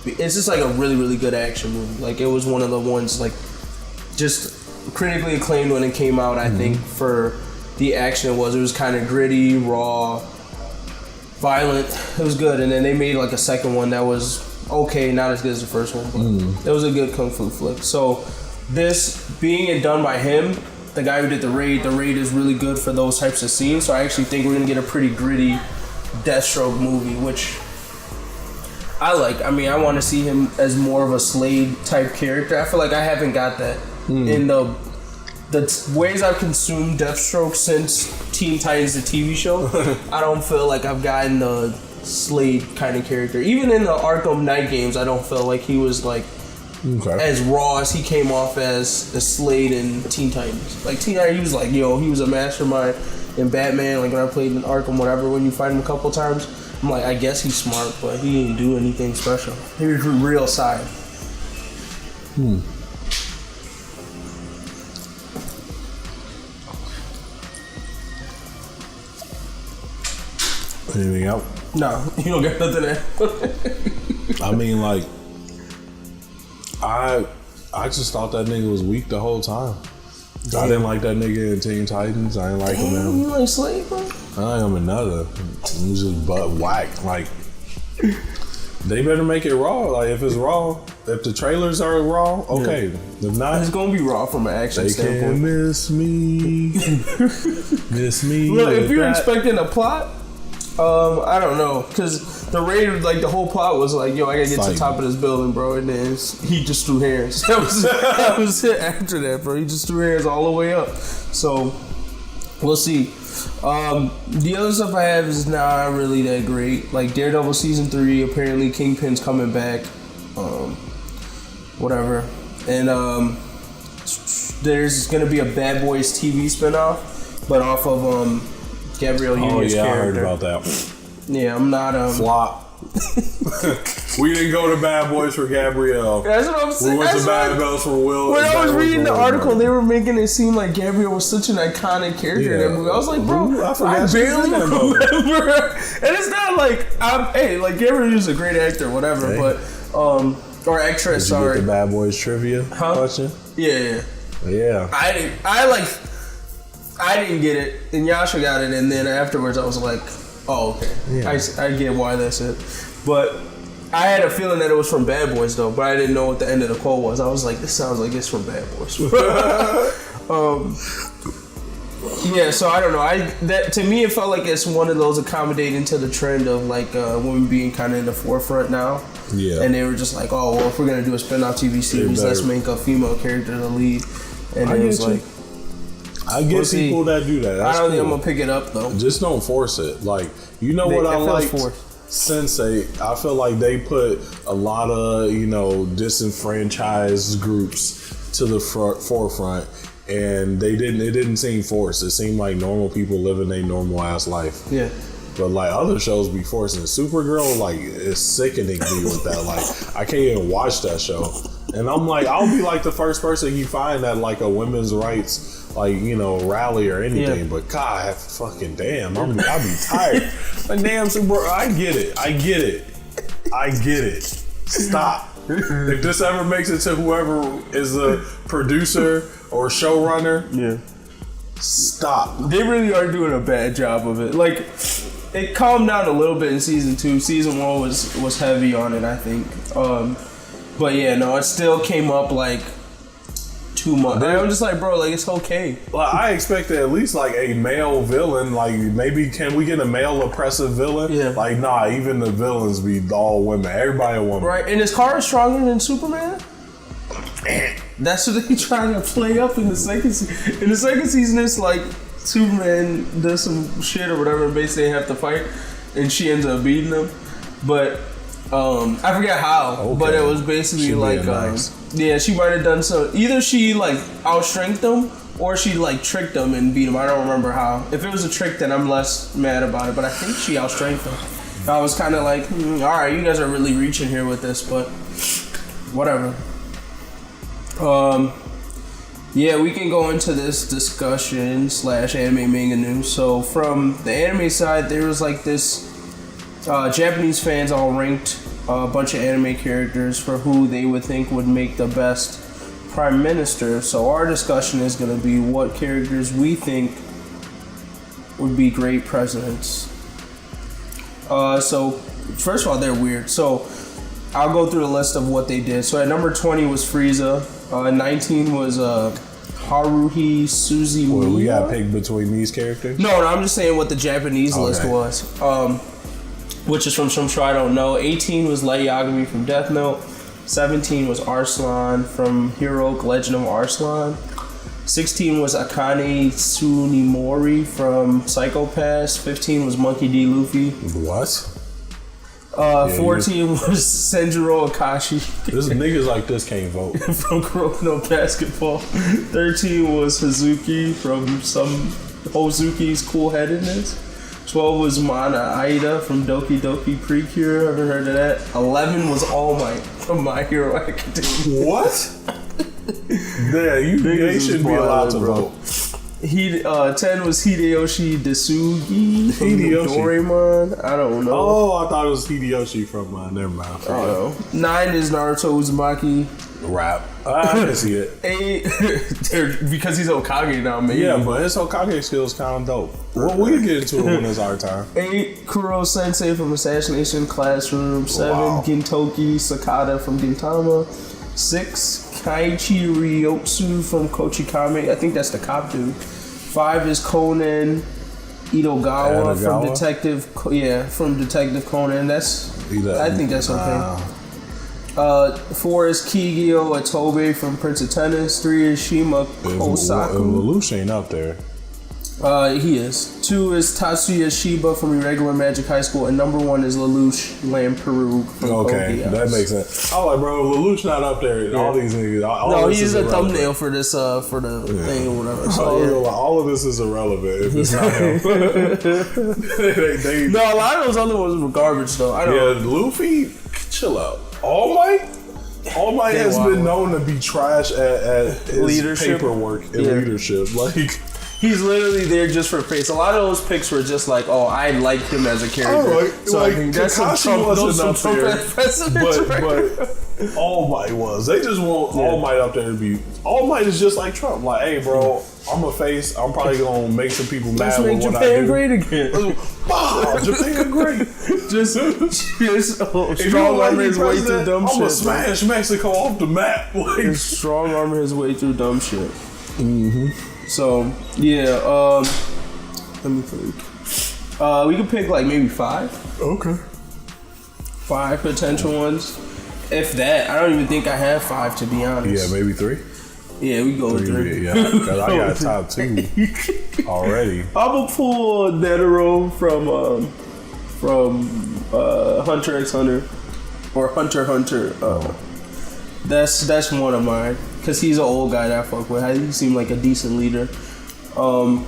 it's just like a really, really good action movie. Like it was one of the ones like just critically acclaimed when it came out. I think for the action it was kind of gritty, raw, violent. It was good. And then they made like a second one that was okay, not as good as the first one, but it was a good kung fu flick. So this being done by him, the guy who did The Raid is really good for those types of scenes. So I actually think we're gonna get a pretty gritty Deathstroke movie, which I like. I mean, I want to see him as more of a Slade type character. I feel like I haven't got that in the ways I've consumed Deathstroke since Teen Titans, the TV show. I don't feel like I've gotten the Slade kind of character. Even in the Arkham Knight games, I don't feel like he was like as raw as he came off as the Slade in Teen Titans. Like Teen Titans, he was like, he was a mastermind in Batman. Like when I played in Arkham, whatever, when you fight him a couple times, I'm like, I guess he's smart, but he didn't do anything special. He was real side. Anything else? No, you don't got nothing there. I mean, like, I just thought that nigga was weak the whole time. I didn't like that nigga in Teen Titans. I didn't like him in. You like Slade, bro? I like him in another. He was just butt whack. Like, they better make it raw. Like, if it's raw, if the trailers are raw, okay. If not, it's gonna be raw from an action standpoint. They can miss me. Miss me. Look, if you're expecting a plot, I don't know, because The Raid, like the whole plot was like, yo, I gotta get to the top of this building, bro, and then he just threw hands. That was it after that, bro. He just threw hands all the way up. So we'll see. The other stuff I have is not really that great. Like Daredevil season 3, apparently Kingpin's coming back. Whatever. And there's gonna be a Bad Boys TV spinoff, but off of Gabrielle Union's character. I heard about that. Yeah, I'm not flop. We didn't go to Bad Boys for Gabrielle. That's what I'm saying. We went to Bad Boys for Will. When I was reading the article, they were making it seem like Gabrielle was such an iconic character in that movie. I was like, bro, I barely remember. And it's not like like Gabrielle is a great actor, whatever, but or actress. Did you get the Bad Boys trivia question? Yeah. I didn't get it, and Yasha got it, and then afterwards I was like, oh, okay. Yeah. I get why that's it. But I had a feeling that it was from Bad Boys, though, but I didn't know what the end of the quote was. I was like, this sounds like it's from Bad Boys. Yeah, so I don't know. That to me, it felt like it's one of those accommodating to the trend of like women being kind of in the forefront now. Yeah. And they were just like, oh, well, if we're going to do a spin-off TV series, let's make a female character the lead. And it was like... I get people that do that. That's I don't think I'm gonna pick it up though. Just don't force it. Like, you know what I like? Sensei. I feel like they put a lot of disenfranchised groups to the forefront, and it didn't seem forced. It seemed like normal people living their normal ass life. Yeah. But like other shows be forcing. Supergirl, like, is sickening me with that. Like, I can't even watch that show. And I'm like, I'll be like the first person you find at like a women's rights rally or anything. Yeah. But God, fucking damn, I'll be tired. Like, damn, Supergirl, I get it. Stop. If this ever makes it to whoever is the producer or showrunner, stop. They really are doing a bad job of it. Like, it calmed down a little bit in season 2. Season 1 was heavy on it, I think. But yeah, no, it still came up like too much. I'm just like, bro, like, it's okay. Well, I expected at least like a male villain. Like, maybe can we get a male oppressive villain? Yeah. Like, nah, even the villains be all women. Everybody a woman. Right, and is Kara stronger than Superman? That's what they trying to play up in the second season. In the second season, it's like Superman does some shit or whatever, and basically they have to fight, and she ends up beating him. But I forget how, but it was basically like, nice. Yeah, she might have done so. Either she like outstrengthed him, or she like tricked him and beat him. I don't remember how. If it was a trick, then I'm less mad about it. But I think she outstrengthed him. I was kind of like, all right, you guys are really reaching here with this, but whatever. Yeah, we can go into this discussion / anime manga news. So from the anime side, there was like this Japanese fans all ranked a bunch of anime characters for who they would think would make the best prime minister. So our discussion is going to be what characters we think would be great presidents. So first of all, they're weird. So I'll go through the list of what they did. So at number 20 was Frieza. 19 was Haruhi Suzumiya. Well, we got to pick between these characters? No, I'm just saying what the Japanese list was. Which is from some show I don't know. 18 was Light Yagami from Death Note. 17 was Arslan from Heroic Legend of Arslan. 16 was Akane Tsunemori from Psycho Pass. 15 was Monkey D. Luffy. What? 14 was Senjuro Akashi. This niggas like this can't vote. From Kuroko Basketball. 13 was Hazuki from some Hozuki's Cool Headedness. 12 was Mana Aida from Doki Doki Precure. Ever heard of that? 11 was All Might from My Hero Academia. What? Yeah, they should be allowed to vote. 10 was Hideyoshi Desugi from Doraemon. I don't know. Oh, I thought it was Hideyoshi from never mind. I don't know. 9 is Naruto Uzumaki. Rap. I can see it. 8 because he's Hokage now, maybe. Yeah, but his Hokage skills kind of dope. Well, we'll get into it when it's our time. 8 Kuro Sensei from Assassination Classroom. 7 Wow. Gintoki Sakata from Gintama. 6 Kaiichi Ryotsu from Kochikame. I think that's the cop dude. 5 is Conan Edogawa from Detective. From Detective Conan. I think that's okay. 4 is Kigyo Atobe from Prince of Tennis. 3 is Shima Kosaku. Lelouch ain't up there. He is. 2 is Tatsuya Shiba from Irregular Magic High School, and number 1 is Lelouch Lamperoug from Okay, that makes sense. I like, bro, Lelouch not up there. Yeah. All these niggas. No, he's a thumbnail for this for the thing or whatever. So, all of this is irrelevant if it's not him. No, a lot of those other ones were garbage though. I don't know. Luffy, chill out. All Might has been known to be trash at his leadership. Paperwork and leadership. Like, he's literally there just for face. A lot of those picks were just like, oh, I like him as a character. So I think that's some Trump precedents, but All Might was. They just want All Might up there to be. All Might is just like Trump. Like, hey, bro, I'm a face. I'm probably gonna make some people mad with what I do. Japan great again. Japan great. Just strong arm his way through dumb shit. I'm gonna smash Mexico off the map. Like, strong arm his way through dumb shit. So yeah, let me think. We could pick like maybe 5. Okay. 5 potential ones, if that. I don't even think I have 5 to be honest. Yeah, maybe 3. Yeah, we go with 3. Yeah, because I got top 2 already. I'm gonna pull Netero from Hunter x Hunter or Hunter x Hunter. That's one of mine because he's an old guy that I fuck with. He seemed like a decent leader, and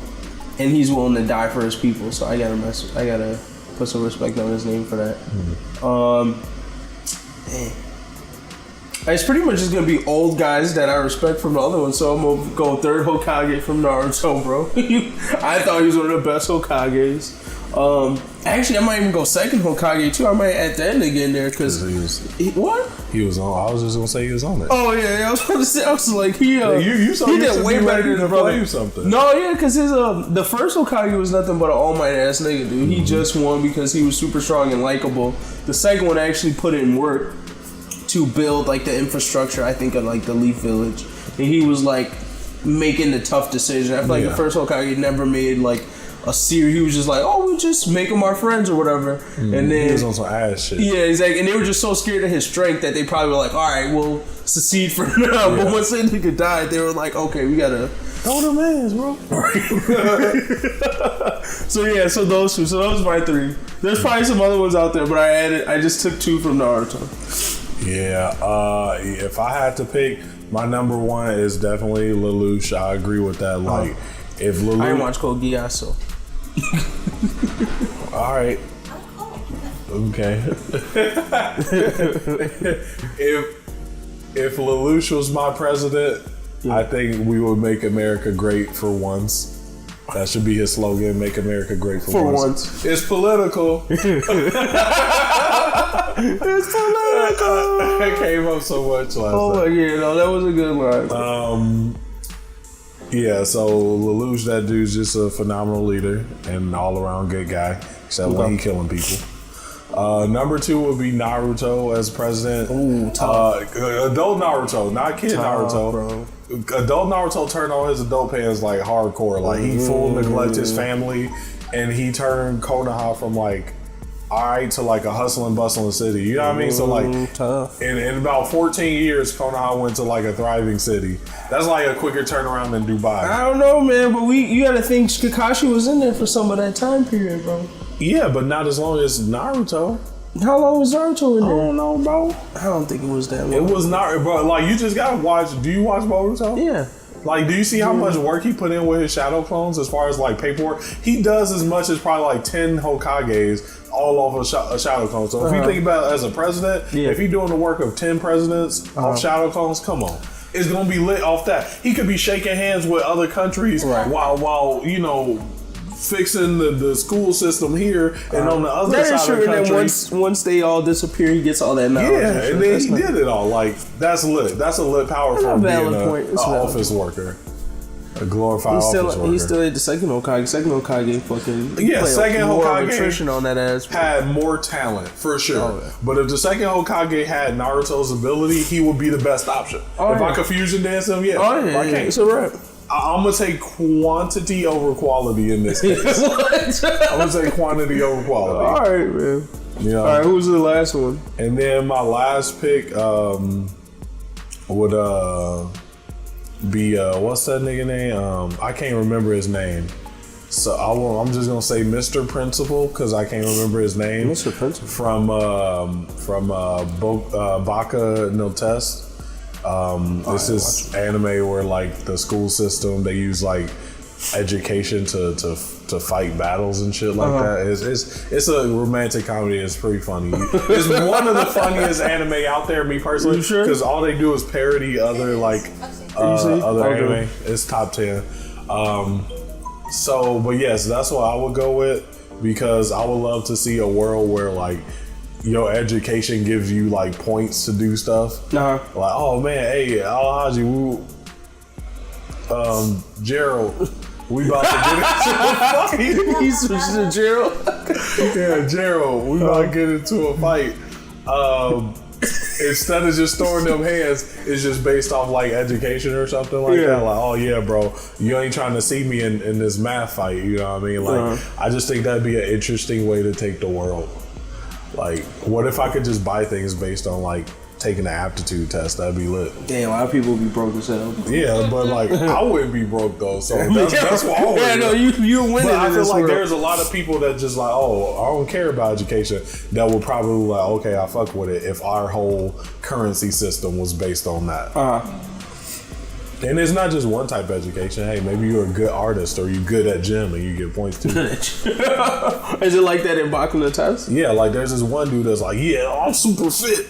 he's willing to die for his people. So I gotta put some respect on his name for that. It's pretty much just gonna be old guys that I respect from the other one. So I'm gonna go 3rd Hokage from Naruto, bro. I thought he was one of the best Hokages. Actually, I might even go 2nd Hokage too. I might add that nigga in there because what? He was on. I was just gonna say he was on it. Oh yeah, I was going to say. I was like, he did way better than brother. Something. No, yeah, because his the first Hokage was nothing but an all might ass nigga, dude. He just won because he was super strong and likable. The second one actually put in work to build like the infrastructure. I think of like the Leaf Village, and he was like making the tough decision. I feel like the first Hokage never made like a series. He was just like, oh, we just make them our friends or whatever. And then he was on some ass shit. Yeah, exactly. And they were just so scared of his strength that they probably were like, all right, we'll secede for now. But once that nigga died, they were like, okay, we gotta throw them hands, bro. So those two. So those are my 3. There's probably some other ones out there, but I just took 2 from Naruto. Yeah, if I had to pick, my number 1 is definitely Lelouch. I agree with that. Like, if Lelouch, I didn't watch Code Geass, all right. Okay. if Lelouch was my president, I think we would make America great for once. That should be his slogan: "Make America great for once." It's political. It's political. It came up so much last night. Oh my god, no, that was a good line. Yeah, so Lelouch, that dude's just a phenomenal leader and all around good guy, except when he killing people. Number 2 would be Naruto as president. Ooh, tough. Adult Naruto, not kid Naruto. Bro. Adult Naruto turned on his adult pants like hardcore. Like he full neglected his family, and he turned Konoha from like alright to like a hustling, bustling city. You know what I mean? So like, tough. In about 14 years, Konoha went to like a thriving city. That's like a quicker turnaround than Dubai. I don't know, man, but you gotta think Kakashi was in there for some of that time period, bro. Yeah, but not as long as Naruto. How long was Naruto in there? I don't know, bro. I don't think it was that long. It was not, bro. Like, you just gotta watch. Do you watch Boruto? Yeah. Like, do you see how much work he put in with his shadow clones as far as like paperwork? He does as much as probably like 10 Hokages all off a shadow clone. So if you think about it as a president, if he's doing the work of 10 presidents off shadow clones, come on. It's gonna be lit off that. He could be shaking hands with other countries while you know, fixing the school system here, and on the other side of the country. And then once they all disappear, he gets all that knowledge. Yeah, and then he did it all. Like, that's lit. That's a lit power for being an office worker. A glorified office worker. He still had the second Hokage. Second Hokage fucking... Yeah, second Hokage attrition on that ass. Had more talent, for sure. But if the second Hokage had Naruto's ability, he would be the best option. If I could fusion dance him, if I can't. It's a wrap. I'm gonna take quantity over quality in this case. I'm gonna say quantity over quality. All right, man. You know? All right, who's the last one? And then my last pick would be what's that nigga name? I can't remember his name. So I'm just gonna say Mr. Principal because I can't remember his name. Mr. Principal from Baka no Test. This is anime where like the school system, they use like education to fight battles and shit like that. It's a romantic comedy. It's pretty funny. It's one of the funniest anime out there, me personally. You sure? Because all they do is parody other like other anime. It's top 10. But yes, that's what I would go with, because I would love to see a world where like your education gives you like points to do stuff. Like, oh man, hey, Alhaji, Gerald, we about to get into a fight. He switched to Gerald. Yeah, Gerald, we about to get into a fight. Instead of just throwing them hands, it's just based off like education or something like that. Like, oh yeah, bro, you ain't trying to see me in this math fight. You know what I mean? Like, I just think that'd be an interesting way to take the world. Like, what if I could just buy things based on like taking an aptitude test? That'd be lit. Damn, a lot of people would be broke as hell. Yeah, but like I wouldn't be broke though, so that's what I would. Yeah, no, you're winning. But I feel like world. There's a lot of people that just like, oh, I don't care about education. That will probably like, okay, I fuck with it if our whole currency system was based on that. And it's not just one type of education. Hey, maybe you're a good artist or you're good at gym and you get points too. Is it like that in Boku no Test? Yeah, like there's this one dude that's like, yeah, I'm super fit.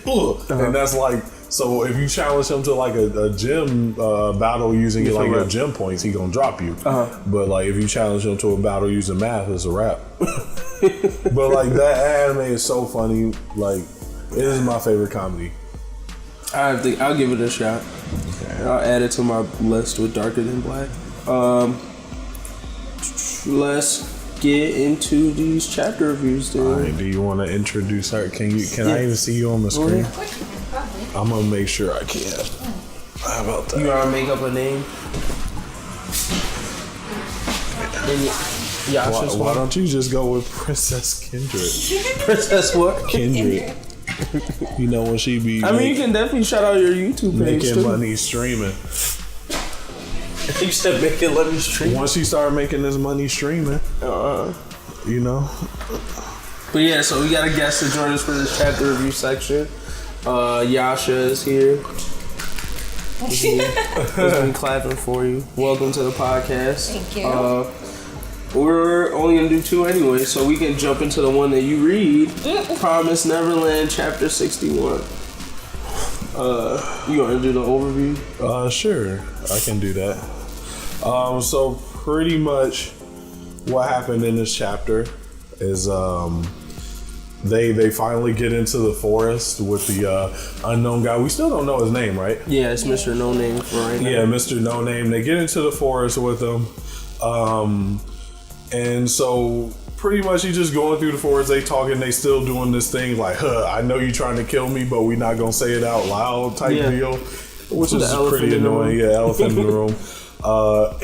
And that's like, so if you challenge him to like a gym battle using like your gym points, he gonna drop you. But like if you challenge him to a battle using math, it's a wrap. But like that anime is so funny. Like, it is my favorite comedy. I'll give it a shot. Okay. I'll add it to my list with Darker Than Black. Let's get into these chapter reviews, dude. All right, do you want to introduce her? Can I even see you on the screen? Of course you can, probably. I'm gonna make sure I can. How about that? You wanna make up a name? Why don't you just go with Princess Kindred? Princess what? Kindred. You know when she be. I mean, you can definitely shout out your YouTube page making too. money streaming. You said making money streaming. Once she started making this money streaming, you know. But yeah, so we got a guest to join us for this chapter review section. Yasha is here. He's been clapping for you. Welcome to the podcast. Thank you. We're only gonna do 2 anyway, so we can jump into the one that you read. Promise Neverland, chapter 61. You want to do the overview? Sure, I can do that. So pretty much what happened in this chapter is they finally get into the forest with the unknown guy. We still don't know his name, right? Yeah, it's Mr. No Name for right now. Yeah, Mr. No Name. They get into the forest with him. And so pretty much he's just going through the forest. They talking. They still doing this thing like, I know you trying to kill me, but we not going to say it out loud type deal. Which is pretty annoying. Yeah, elephant in the room.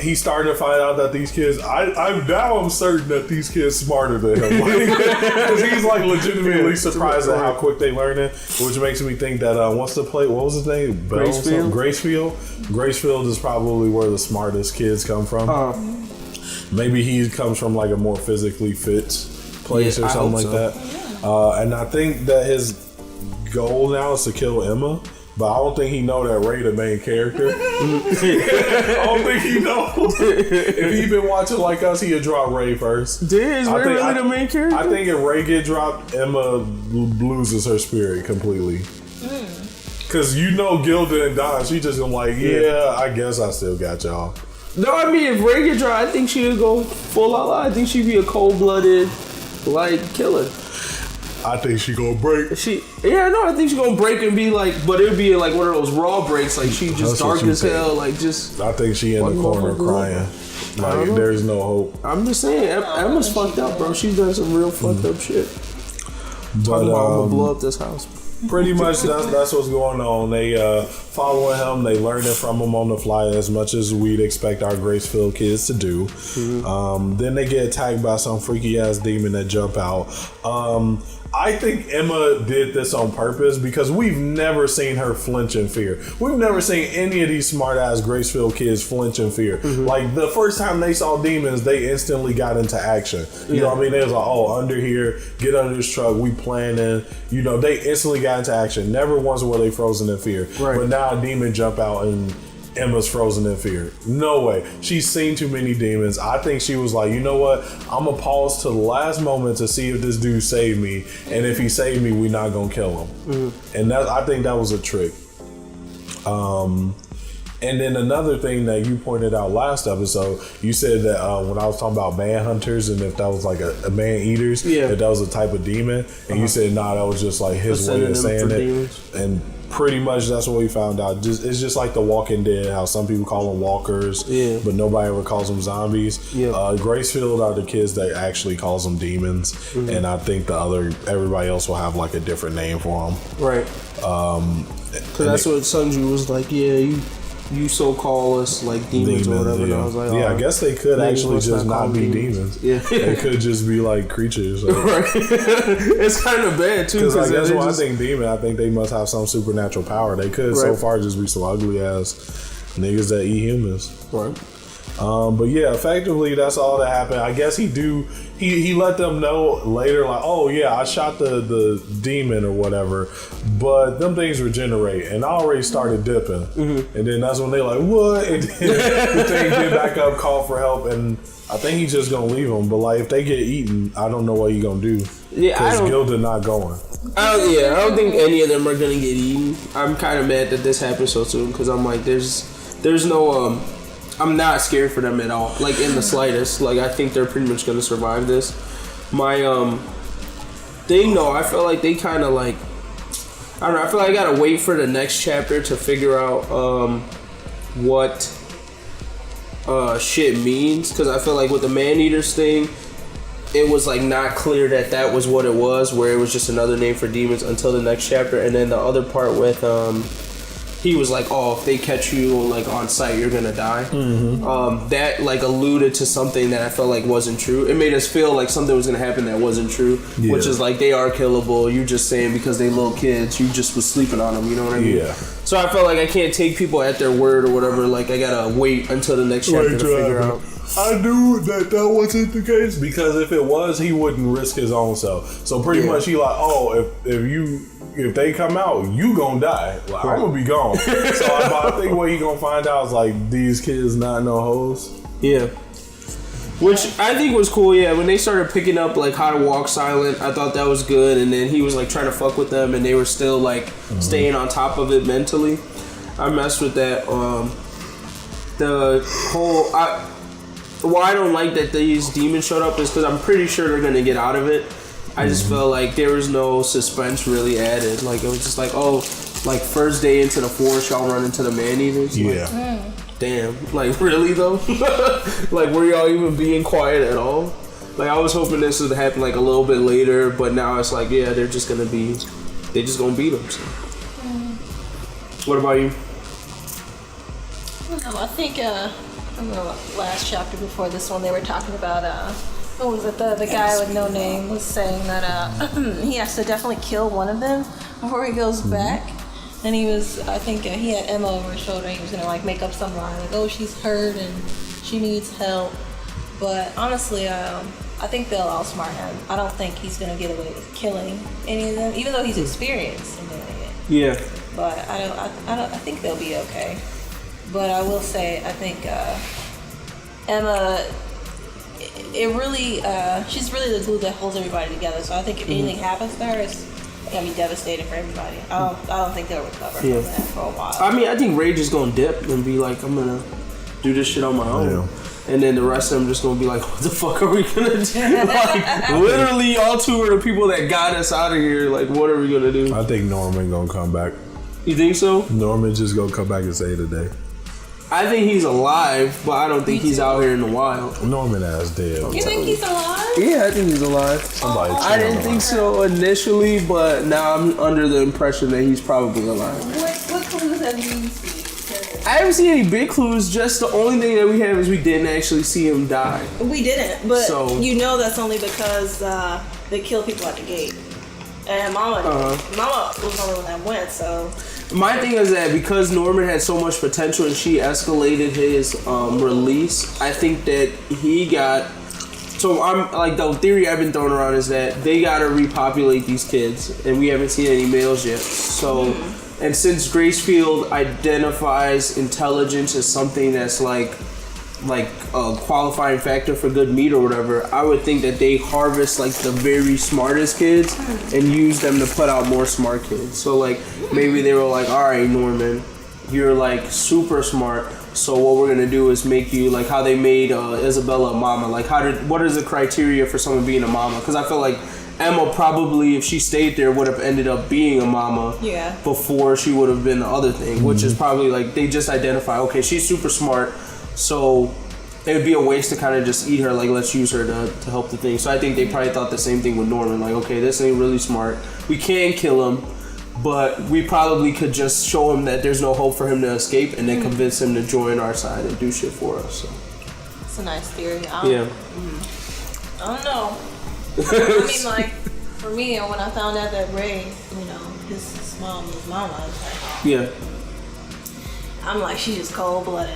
He's starting to find out that these kids. I'm certain that these kids smarter than him. Because he's like legitimately surprised at how quick they learn it, which makes me think that what's the play? What was his name? Gracefield. Gracefield is probably where the smartest kids come from. Maybe he comes from like a more physically fit place or something like that. And I think that his goal now is to kill Emma. But I don't think he know that Ray the main character. I don't think he knows. If he been watching like us, he'd drop Ray first. Is Ray really the main character? I think if Ray get dropped, Emma loses her spirit completely. Cause you know Gilda and Don, she just gonna like, I guess I still got y'all. No, I mean if Ray get dropped, I think she would go full out. I think she'd be a cold-blooded like killer. I think she gonna break. I think she gonna break and be like, but it'd be like one of those raw breaks, like she just dark as hell, like just. I think she in the corner crying, like there's no hope. I'm just saying, Emma's fucked up, bro. She's done some real fucked up shit. But I'm gonna blow up this house. Pretty much that's what's going on. They following him, they learning from him on the fly as much as we'd expect our Gracefield kids to do. Then they get attacked by some freaky ass demon that jump out. I think Emma did this on purpose because we've never seen her flinch in fear. We've never seen any of these smart ass Gracefield kids flinch in fear. Like the first time they saw demons, they instantly got into action. You know what I mean? They was like, under here, get under this truck, we planning. You know, they instantly got into action. Never once were they frozen in fear. Right. But now a demon jump out and Emma's frozen in fear. No way. She's seen too many demons. I think she was like, you know what? I'm going to pause to the last moment to see if this dude saved me. And if he saved me, we're not going to kill him. And I think that was a trick. And then another thing that you pointed out last episode, you said that when I was talking about manhunters and if that was like a man-eaters, if that was a type of demon. And you said, that was just like his way of saying it. Demons. And pretty much that's what we found out. It's just like The Walking Dead, how some people call them walkers, but nobody ever calls them zombies. Gracefield are the kids that actually calls them demons, and I think everybody else will have like a different name for them. Right. Because that's what Sunju was like. You so call us like demons or whatever. And I was like, I guess they could actually just not be demons. They could just be like creatures. Right. It's kind of bad too. Because I guess when I think demon, I think they must have some supernatural power. They could so far just be some ugly ass niggas that eat humans. Right. But yeah, effectively that's all that happened. I guess he let them know later, like, I shot the demon or whatever, but them things regenerate, and I already started dipping. And then that's when they like, what? And then the thing get back up, call for help, and I think he's just gonna leave them. But like, if they get eaten, I don't know what he's gonna do. Because Gilda not going. I don't think any of them are gonna get eaten. I'm kind of mad that this happened so soon, because I'm like, there's no I'm not scared for them at all, like in the slightest. Like I think they're pretty much gonna survive this. My thing though, I feel like they kind of like, I don't know. I feel like I gotta wait for the next chapter to figure out what shit means, because I feel like with the man-eaters thing, it was like not clear that was what it was, where it was just another name for demons until the next chapter. And then the other part with he was like, oh, if they catch you like on sight, you're gonna die. That like alluded to something that I felt like wasn't true. It made us feel like something was gonna happen that wasn't true, which is like they are killable. You just saying because they little kids, you just was sleeping on them. You know what I mean? Yeah. So I felt like I can't take people at their word or whatever. Like I gotta wait until the next chapter to figure out. I knew that wasn't the case because if it was, he wouldn't risk his own self. So pretty much he like, oh, if they come out, you gonna die. Like, I'm gonna be gone. So I think what he gonna find out is like these kids not no hoes. Yeah. Which I think was cool, yeah. When they started picking up like how to walk silent, I thought that was good. And then he was like trying to fuck with them, and they were still like staying on top of it mentally. I messed with that. The whole why I don't like that these demons showed up is because I'm pretty sure they're gonna get out of it. I just felt like there was no suspense really added. Like it was just like, oh, like first day into the forest, y'all run into the man-eaters. Yeah. Like, damn. Like really though? Like were y'all even being quiet at all? Like I was hoping this would happen like a little bit later, but now it's like, yeah, they're just gonna beat them. So. What about you? I think in the last chapter before this one, they were talking about what was it? The guy with no name was saying that he has to definitely kill one of them before he goes back. And he was, I think he had Emma over his shoulder. And he was gonna like make up some line like, "Oh, she's hurt and she needs help." But honestly, I think they'll outsmart him. I don't think he's gonna get away with killing any of them, even though he's experienced in doing it. Yeah. But I think they'll be okay. But I will say, I think Emma, she's really the glue that holds everybody together. So I think if anything happens to her, it's gonna be devastating for everybody. I don't think they'll recover from that for a while. I mean, I think Rage is gonna dip and be like, I'm gonna do this shit on my own. Yeah. And then the rest of them just gonna be like, what the fuck are we gonna do? Like, literally, y'all two are the people that got us out of here. Like, what are we gonna do? I think Norman gonna come back. You think so? Norman just gonna come back and save the day. I think he's alive, but I don't think he's out here in the wild. Norman ass dead. You think he's alive? Yeah, I think he's alive. I didn't think so initially, but now I'm under the impression that he's probably alive. What clues have you seen? I haven't seen any big clues. Just the only thing that we have is we didn't actually see him die. We didn't, but you know that's only because they kill people at the gate. And Mama was the only one that went, so... My thing is that because Norman had so much potential and she escalated his release, I think that he got... So I'm like, the theory I've been throwing around is that they gotta repopulate these kids, and we haven't seen any males yet. So, and since Gracefield identifies intelligence as something that's like a qualifying factor for good meat or whatever, I would think that they harvest like the very smartest kids and use them to put out more smart kids. So like maybe they were like, all right, Norman, you're like super smart. So what we're gonna do is make you like how they made Isabella a mama. Like what is the criteria for someone being a mama? Because I feel like Emma probably, if she stayed there, would have ended up being a mama before she would have been the other thing, which is probably like they just identify, okay, she's super smart. So it would be a waste to kind of just eat her, like let's use her to help the thing. So I think they probably thought the same thing with Norman, like okay, this ain't really smart. We can kill him, but we probably could just show him that there's no hope for him to escape and then convince him to join our side and do shit for us. So. It's a nice theory. I don't know. I mean, like, for me, when I found out that Ray, his mom was Mama, I was like, oh. Yeah. I'm like, she's just cold-blooded.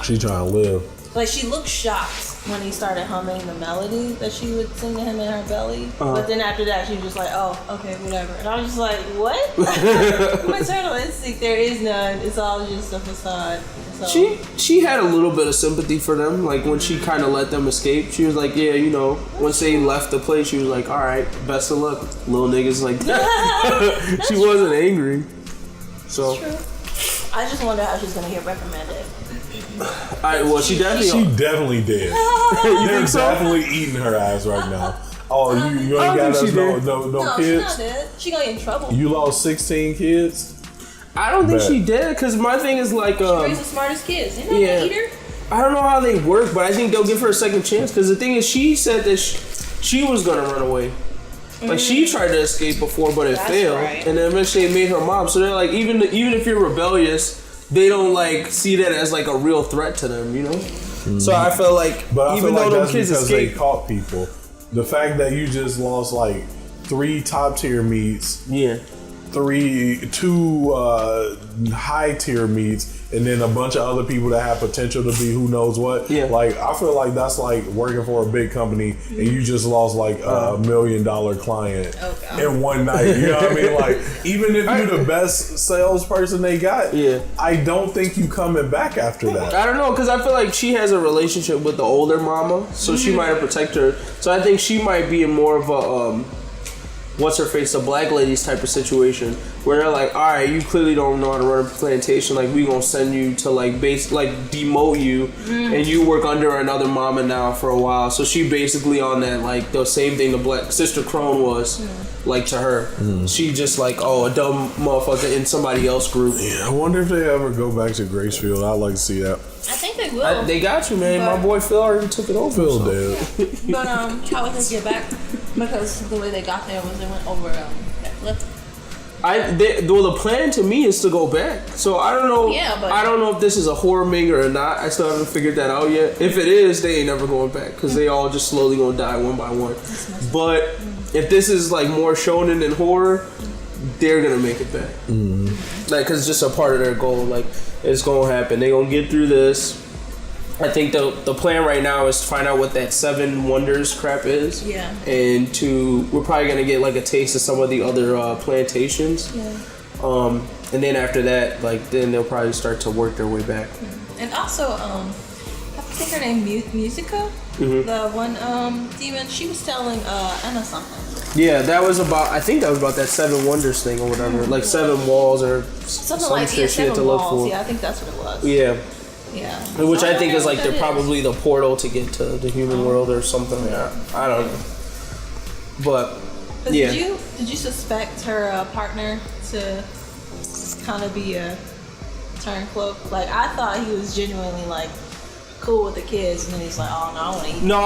She trying to live. Like, she looked shocked when he started humming the melody that she would sing to him in her belly. But then after that, she was just like, oh, okay, whatever. And I was just like, what? Maternal instinct, there is none. It's all just a facade. So. She had a little bit of sympathy for them. Like, when she kind of let them escape, she was like, yeah, once they left the place, she was like, all right, best of luck, little niggas like that. She wasn't angry. So. True. I just wonder how she's gonna get reprimanded. She definitely did. They're definitely eating her ass right now. Oh, you ain't got us no kids? She's not dead. She gonna get in trouble. You lost 16 kids? I don't think she did, because my thing is like... She raised the smartest kids. Isn't that an eater? I don't know how they work, but I think they'll give her a second chance. Because the thing is, she said that she was gonna run away. Like she tried to escape before, but it failed, and then eventually it made her mom. So they're like, even if you're rebellious, they don't like see that as like a real threat to them, you know. Mm-hmm. So I feel like, even though those kids escaped, they caught people. The fact that you just lost like 3 top tier meets, 2 high tier meets, and then a bunch of other people that have potential to be who knows what. Yeah. Like I feel like that's like working for a big company and you just lost like $1 million client in one night. You know what I mean? Like even if you're the best salesperson they got, I don't think you coming back after that. I don't know, because I feel like she has a relationship with the older mama, so she might have protected her. So I think she might be in more of a what's her face, a black ladies type of situation where they're like, all right, you clearly don't know how to run a plantation, like we gonna send you to like demote you and you work under another mama now for a while. So she basically on that like the same thing the black sister Crone was like to her. She just like, oh, a dumb motherfucker in somebody else's group. I wonder if they ever go back to Gracefield. I'd like to see that. I think they will. They got you, man. My boy Phil already took it over. Phil did. But how would they get back? Because the way they got there was they went over that cliff. The plan to me is to go back. So I don't know. Yeah, but I don't know if this is a horror manga or not. I still haven't figured that out yet. If it is, they ain't never going back because they all just slowly gonna die one by one. But if this is like more shonen than horror, they're gonna make it back. Like, cause it's just a part of their goal. Like, it's gonna happen. They gonna get through this. I think the plan right now is to find out what that 7 Wonders crap is. Yeah. And we're probably gonna get like a taste of some of the other plantations. Yeah. And then after that, like, then they'll probably start to work their way back. And also, I think her name Musica, the one demon. She was telling Anna something. Yeah, that was about. I think that was about that 7 Wonders thing or whatever, like 7 walls or something like shit she had to look for. Yeah, I think that's what it was. Yeah. Yeah. Which I think is like they're probably the portal to get to the human world or something. I don't know. But yeah. Did you suspect her partner to kind of be a turncloak? Like I thought he was genuinely like cool with the kids, and then he's like, oh no, I want to eat. No,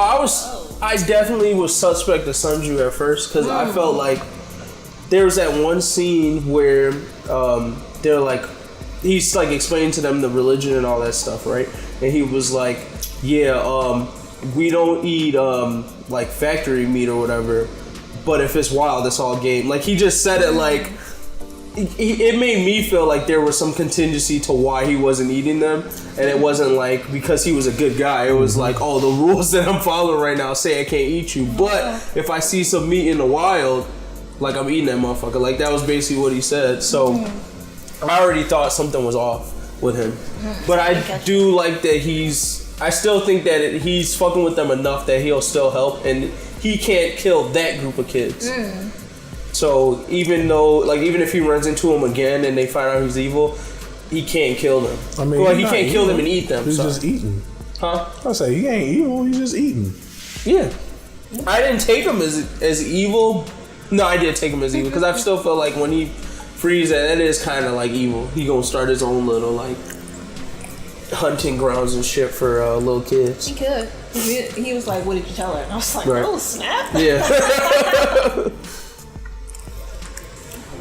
I definitely was suspect of Sunju at first because I felt like there was that one scene where they're like. He's like explaining to them the religion and all that stuff, right? And he was like, yeah, we don't eat like factory meat or whatever, but if it's wild, it's all game. Like he just said it like, it made me feel like there was some contingency to why he wasn't eating them. And it wasn't like because he was a good guy. It was like, oh, the rules that I'm following right now say I can't eat you. But if I see some meat in the wild, like I'm eating that motherfucker. Like that was basically what he said. So I already thought something was off with him. But I do like that I still think that he's fucking with them enough that he'll still help, and he can't kill that group of kids. So even if he runs into them again and they find out he's evil, he can't kill them. I mean, well, he can't kill them and eat them. He's just eating. Huh? I say he ain't evil. He's just eating. Yeah. I didn't take him as evil. No, I did take him as evil because I still felt like when he frees that is kind of like evil. He gonna start his own little like hunting grounds and shit for little kids. He could. He was like, "What did you tell her?" And I was like, "Oh snap!" Yeah.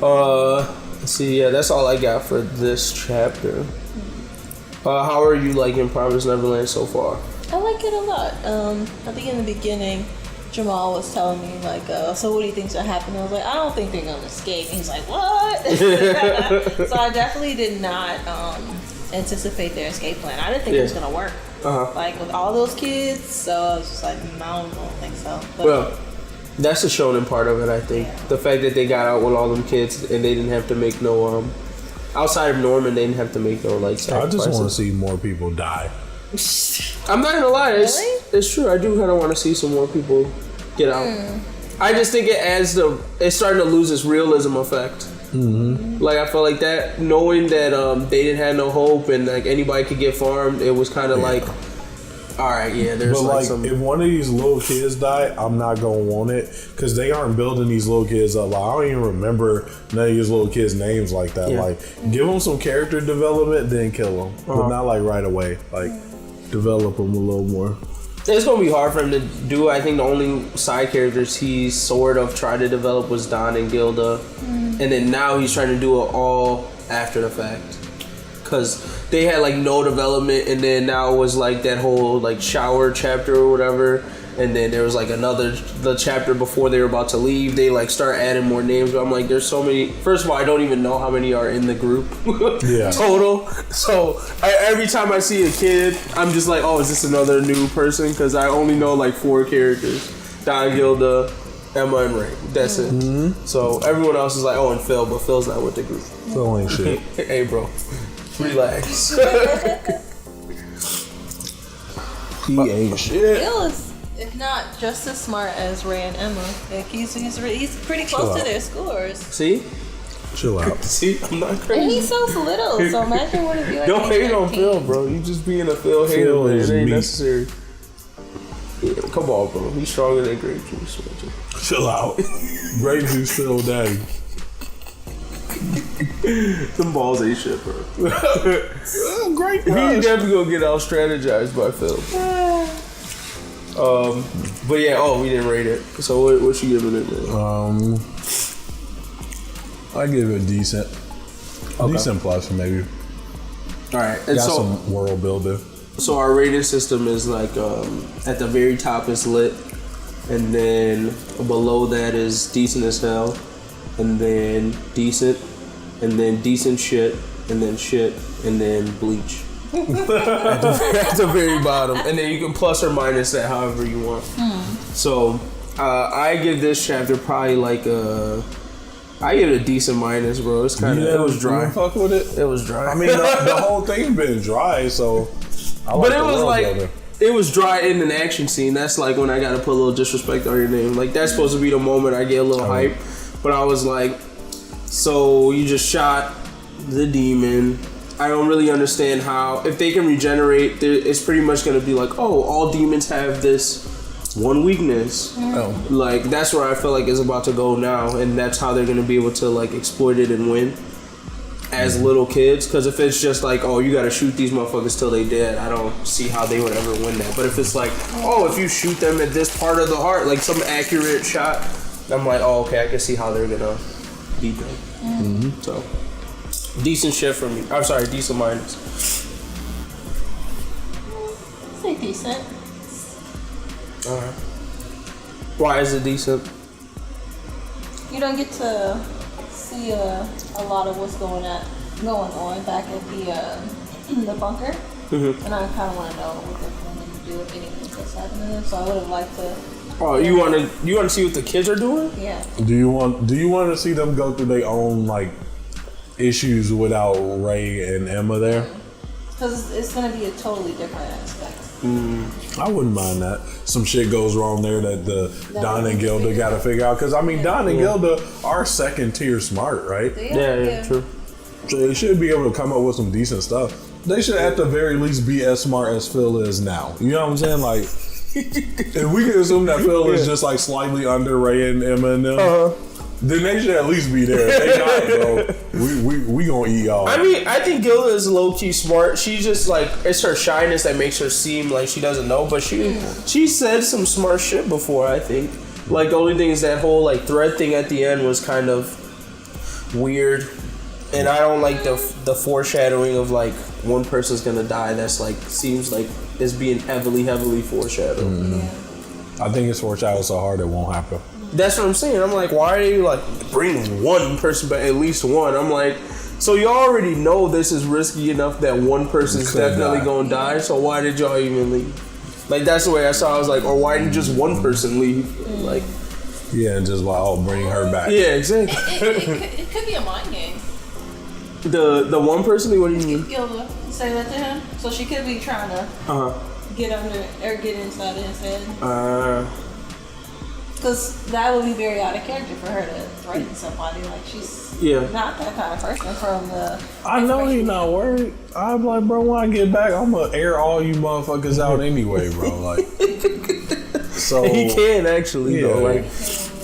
Let's see. Yeah, that's all I got for this chapter. How are you liking Promised Neverland so far? I like it a lot. I think in the beginning, Jamal was telling me like, so what do you think's gonna happen? I was like, I don't think they're gonna escape. And he's like, what? So I definitely did not anticipate their escape plan. I didn't think it was gonna work. Like with all those kids. So I was just like, no, I don't think so. But, well, that's the shonen part of it. I think the fact that they got out with all them kids and they didn't have to make no outside of Norman, they didn't have to make no like sacrifices. I just want to see more people die. I'm not gonna lie, it's true. I do kind of want to see some more people get out. I just think it's starting to lose its realism effect. Like I felt like that, knowing that they didn't have no hope and like anybody could get farmed. It was kind of like, all right, yeah. There's but like if one of these little kids die, I'm not gonna want it because they aren't building these little kids up. Like, I don't even remember none of these little kids' names like that. Like, give them some character development, then kill them, but not like right away. Like. develop him a little more. It's gonna be hard for him to do. I think the only side characters he sort of tried to develop was Don and Gilda, and then now he's trying to do it all after the fact, because they had like no development, and then now it was like that whole like shower chapter or whatever, and then there was like the chapter before they were about to leave. They like start adding more names, but I'm like, there's so many. First of all, I don't even know how many are in the group total. So every time I see a kid, I'm just like, oh, is this another new person? Because I only know like 4 characters: Don, Gilda, Emma, and Ray. That's it. Mm-hmm. So everyone else is like, oh, and Phil, but Phil's not with the group. Phil ain't shit. Hey, bro, relax. He ain't shit. Phil is, if not just as smart as Ray and Emma. Like he's pretty close to their scores. See? Chill out. See, I'm not crazy. And he's so little, so imagine what it'd be like. Don't hate on Phil, bro. You just being a Phil hater, man. It ain't necessary. Yeah, come on, bro. He's stronger than grape juice. Chill out. Grape juice Phil daddy. Them balls ain't shit, bro. Great. He definitely gonna get out strategized by Phil. But yeah, we didn't rate it. So what you giving it, man? I give it decent. Okay. Decent plus, maybe. All right, and got so some world building. So our rating system is like at the very top is lit, and then below that is decent as hell, and then decent shit, and then shit, and then bleach. at the very bottom, and then you can plus or minus that however you want. So I give this chapter probably like I give it a decent minus, bro. It's kind of it was dry. You fuck with it? It was dry. I mean, the whole thing's been dry, so. But it was like it was dry in an action scene. That's like when I gotta put a little disrespect on your name. Like that's supposed to be the moment I get a little hype. But I was like, so you just shot the demon. I don't really understand how, if they can regenerate, it's pretty much gonna be like, oh, all demons have this one weakness. Like that's where I feel like it's about to go now, and that's how they're gonna be able to like exploit it and win as little kids. Because if it's just like, oh, you gotta shoot these motherfuckers till they dead, I don't see how they would ever win that. But if it's like, oh, if you shoot them at this part of the heart, like some accurate shot, I'm like, oh, okay, I can see how they're gonna beat them. So decent shit for me. I'm sorry, decent minus. Say decent. Alright. Why is it decent? You don't get to see a lot of what's going on back at the bunker, and I kind of want to know what they're going to do with anything that's happening. So I would have liked to. Oh, you want to see what the kids are doing? Yeah. Do you want to see them go through their own like issues without Ray and Emma there? Because it's going to be a totally different aspect. I wouldn't mind that. Some shit goes wrong there that Don and Gilda got to figure out. Because I mean, Don and Gilda are second tier smart, right? Yeah, true. So they should be able to come up with some decent stuff. They should at the very least be as smart as Phil is now. You know what I'm saying? Like, if we can assume that Phil is just like slightly under Ray and Emma and them, then they should at least be there. If they not, bro, we gonna eat y'all. I mean, I think Gilda is low key smart. She's just like, it's her shyness that makes her seem like she doesn't know. But she said some smart shit before. I think like the only thing is that whole like thread thing at the end was kind of weird, and I don't like the foreshadowing of like one person's gonna die. That's like seems like it's being heavily foreshadowed. I think it's foreshadowed so hard it won't happen. That's what I'm saying. I'm like, why are you like bring one person, but at least one? I'm like, so you already know this is risky enough that one person's definitely gonna die. So why did y'all even leave? Like that's the way I saw. I was like, or why didn't just one person leave? Like, yeah, and just like, oh, bring her back. Yeah, exactly. It could be a mind game. The one person. What do you mean? Gilda, say that to him. So she could be trying to get under or get inside of his head. Because that would be very out of character for her to threaten somebody. Like, she's not that kind of person from the... I know he's not worried. I'm like, bro, when I get back, I'm going to air all you motherfuckers out anyway, bro. Like, so... He can, actually, though. Like,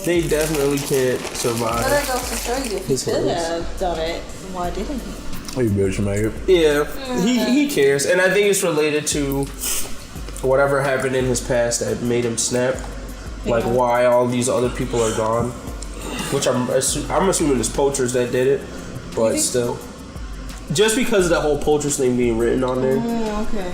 they definitely can't survive. But that goes to show you, if he could have done it, why didn't he? Hey, bitch, mate. Yeah, he cares, and I think it's related to whatever happened in his past that made him snap. Like why all these other people are gone, which I'm assuming it's poachers that did it, but still, just because of that whole poachers thing being written on there. Okay.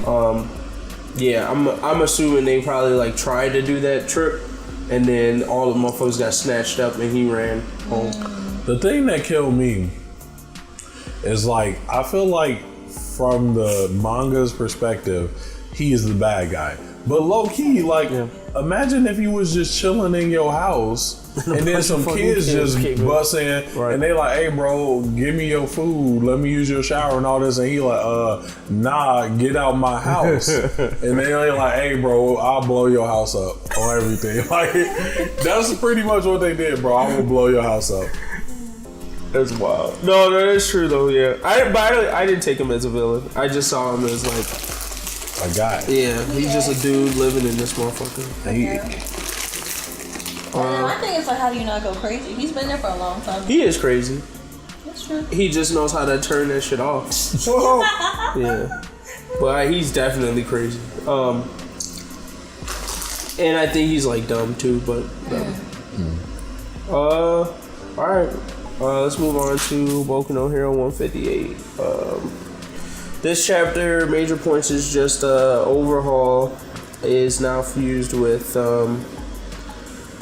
Yeah, I'm assuming they probably like tried to do that trip, and then all the motherfuckers got snatched up, and he ran home. The thing that killed me is like I feel like from the manga's perspective, he is the bad guy. But low key, like, imagine if you was just chilling in your house and then some kids just bust in and they like, hey bro, give me your food, let me use your shower and all this, and he like, nah, get out my house. And they like, hey bro, I'll blow your house up on everything. Like, that's pretty much what they did, bro. I'm gonna blow your house up. That's wild. No, that's true though. Yeah, I didn't take him as a villain. I just saw him as like a guy. Yeah, he's just a dude living in this motherfucker. My thing is like, how do you not go crazy? He's been there for a long time. He is crazy. That's true. He just knows how to turn that shit off. Yeah, but he's definitely crazy. And I think he's like dumb too. But all right. Let's move on to Boku no Hero 158. This chapter, major points is just Overhaul is now fused with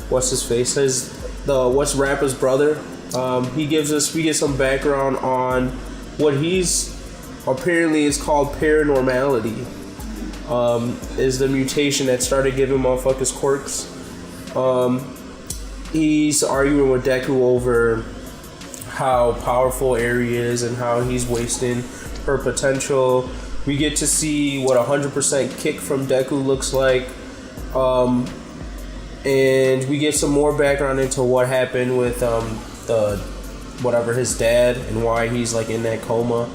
what's his face? What's Rappa's brother. We get some background on what he's apparently is called paranormality. Is the mutation that started giving motherfuckers quirks. He's arguing with Deku over how powerful Eri is and how he's wasting her potential. We get to see what 100% kick from Deku looks like. And we get some more background into what happened with his dad and why he's like in that coma.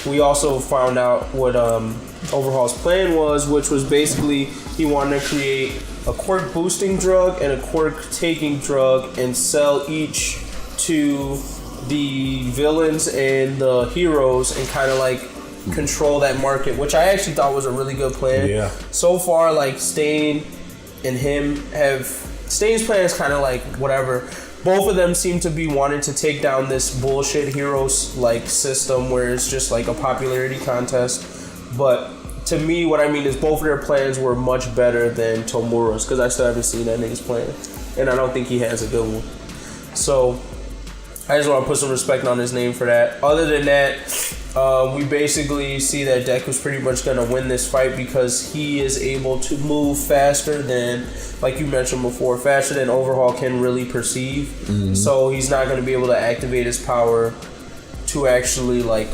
We also found out what Overhaul's plan was, which was basically he wanted to create a quirk boosting drug and a quirk taking drug and sell each to the villains and the heroes and kind of like control that market, which I actually thought was a really good plan. Yeah. So far, like Stain and him Stain's plan is kind of like whatever. Both of them seem to be wanting to take down this bullshit heroes like system where it's just like a popularity contest. But to me, what I mean is both of their plans were much better than Tomura's, because I still haven't seen that nigga's plan, and I don't think he has a good one. So I just want to put some respect on his name for that. Other than that, we basically see that Deku's pretty much going to win this fight because he is able to move faster than, like you mentioned before, faster than Overhaul can really perceive. Mm-hmm. So he's not going to be able to activate his power to actually like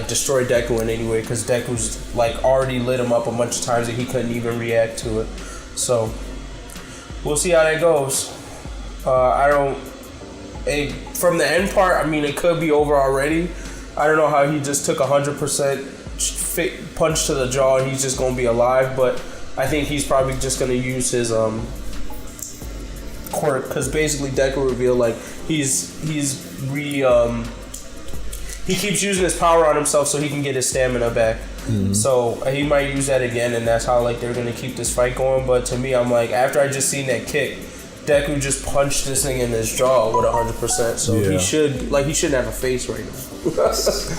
destroy Deku in any way, because Deku's like already lit him up a bunch of times and he couldn't even react to it. So we'll see how that goes. From the end part, I mean, it could be over already. I don't know how he just took 100% punch to the jaw and he's just going to be alive, but I think he's probably just going to use his quirk, because basically Deku revealed like he keeps using his power on himself so he can get his stamina back. Mm-hmm. So he might use that again, and that's how like they're going to keep this fight going. But to me, I'm like, after I just seen that kick, Deku just punched this thing in his jaw with 100%. So he shouldn't have a face right now.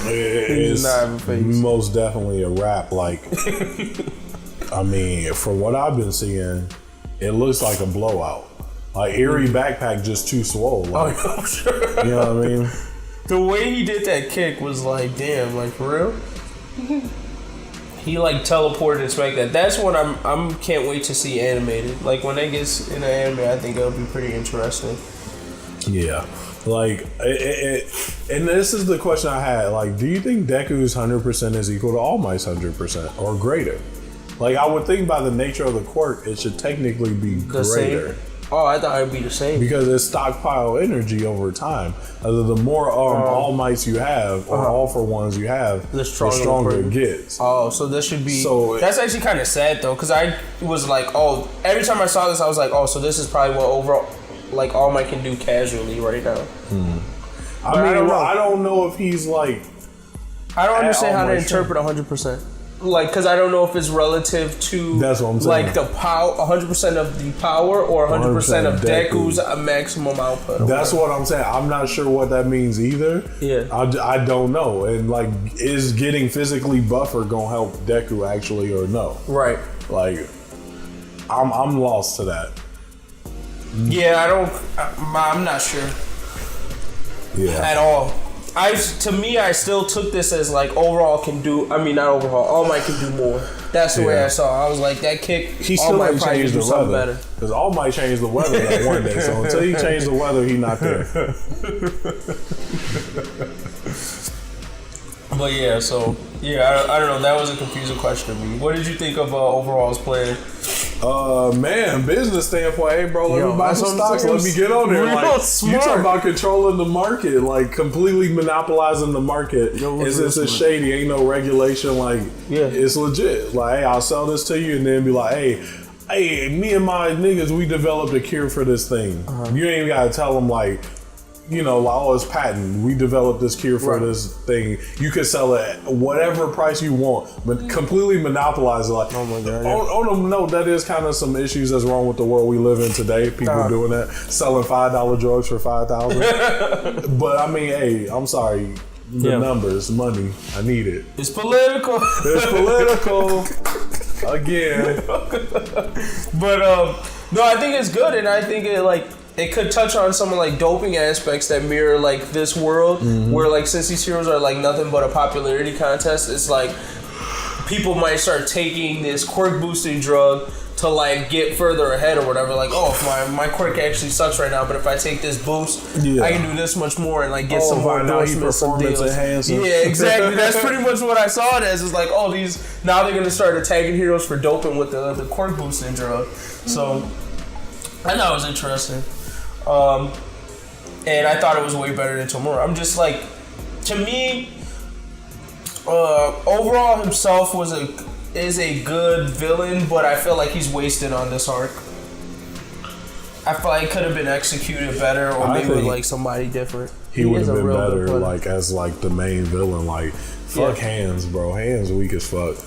He should not have a face. Most definitely a wrap. Like, I mean, from what I've been seeing, it looks like a blowout. Like Eri backpack just too swole. Like, oh, sure. You know what I mean? The way he did that kick was like, damn, like for real. He like teleported and smacked that. That's what I'm can't wait to see animated. Like when that gets in the anime, I think it'll be pretty interesting. Yeah, like and this is the question I had. Like, do you think Deku's 100% is equal to All Might's 100% or greater? Like, I would think by the nature of the quirk, it should technically be greater. Same? Oh, I thought it would be the same. Because it's stockpile energy over time. The more All Mights you have, or All For Ones you have, the stronger it gets. Oh, so this should be... So that's actually kind of sad, though, because I was like, oh, every time I saw this, I was like, oh, so this is probably what overall, like, All Might can do casually right now. I don't know if he's like. I don't understand how to interpret 100%. Like, because I don't know if it's relative to that's what I'm saying. Like the power, 100% of the power, or 100% of Deku's maximum output. That's what I'm saying. I'm not sure what that means either. Yeah, I don't know. And like, is getting physically buffer gonna help Deku actually or no? Right. Like, I'm lost to that. Yeah, I'm not sure. Yeah. At all. To me, I still took this as like overall can do. I mean, not overall. All Might can do more. That's the way I saw. I was like, that kick. He still might change the weather because All Might change the weather that one day. So until he change the weather, he not there. But yeah, so I don't know. That was a confusing question to me. What did you think of overall's plan? Man, business standpoint, hey bro, let me buy some stocks. Let me get on there. Like, you talking about controlling the market, like completely monopolizing the market. It's a shady, ain't no regulation. Like, it's legit. Like, hey, I'll sell this to you, and then be like, hey, me and my niggas, we developed a cure for this thing. You ain't even gotta tell them like. You know, like, oh, it's patent. We developed this cure for this thing. You could sell it at whatever price you want, but completely monopolize it. Like, oh my god! On a note, that is kind of some issues that's wrong with the world we live in today. People doing that, selling $5 drugs for $5,000. But I mean, hey, I'm sorry. The numbers, money, I need it. It's political. It's political. Again. But no, I think it's good, and I think it could touch on some of like doping aspects that mirror like this world, where like since these heroes are like nothing but a popularity contest, it's like people might start taking this quirk boosting drug to like get further ahead or whatever. Like, oh, if my quirk actually sucks right now, but if I take this boost, I can do this much more and like get some more endorsements, some deals. Yeah, exactly. That's pretty much what I saw it as. Is like, oh, now they're gonna start attacking heroes for doping with the quirk boosting drug. So I thought it was interesting. And I thought it was way better than Tomura. I'm just like, to me, overall himself is a good villain, but I feel like he's wasted on this arc. I feel like it could have been executed better, or maybe with like somebody different. He would have been better, like as like the main villain. Like, fuck Hands, bro. Hands weak as fuck.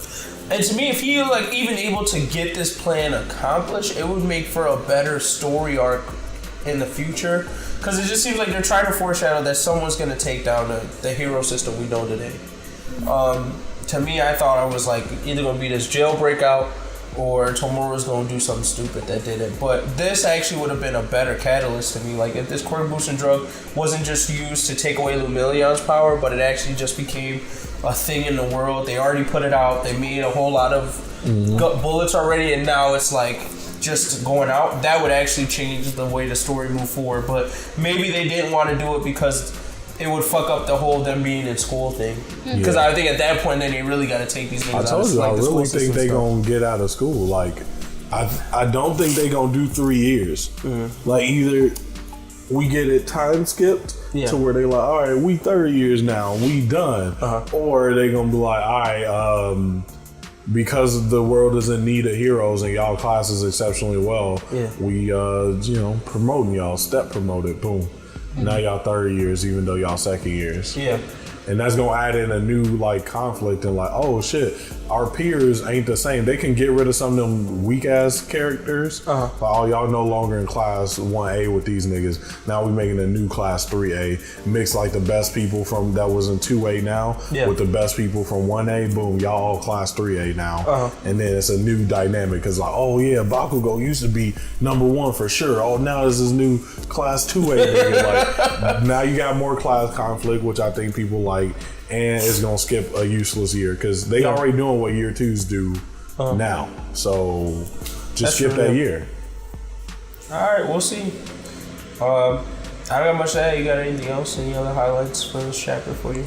And to me, if he like even able to get this plan accomplished, it would make for a better story arc in the future, because it just seems like they're trying to foreshadow that someone's going to take down the hero system we know today. To me, I thought I was like either going to be this jailbreak out, or Tomura's going to do something stupid that did it. But this actually would have been a better catalyst to me. Like, if this quirk boosting drug wasn't just used to take away Lumillion's power, but it actually just became a thing in the world. They already put it out. They made a whole lot of bullets already, and now it's like just going out. That would actually change the way the story moved forward. But maybe they didn't want to do it because it would fuck up the whole them being in school thing. Because I think at that point, then they really got to take these things out. I told you, I really think they gonna get out of school. Like, I don't think they gonna do 3 years. Like, either we get it time skipped to where they like, all right, we 30 years now, we done, or they gonna be like, all right, because the world is in need of heroes and y'all class is exceptionally well, we promoting y'all, step promoted, boom. Now y'all 30 years, even though y'all second years. And that's gonna add in a new like conflict and like, oh shit, our peers ain't the same. They can get rid of some of them weak ass characters. But oh, y'all no longer in class 1A with these niggas. Now we making a new class 3A. Mix like the best people from that was in 2A now with the best people from 1A. Boom, y'all all class 3A now. And then it's a new dynamic because like, oh yeah, Bakugo used to be number 1 for sure. Oh, now this is new class 2A nigga. Like, now you got more class conflict, which I think people like. And it's gonna skip a useless year because they already doing what year 2s do now. So just skip that year. All right, we'll see. I don't got much to add. You got anything else? Any other highlights for this chapter for you?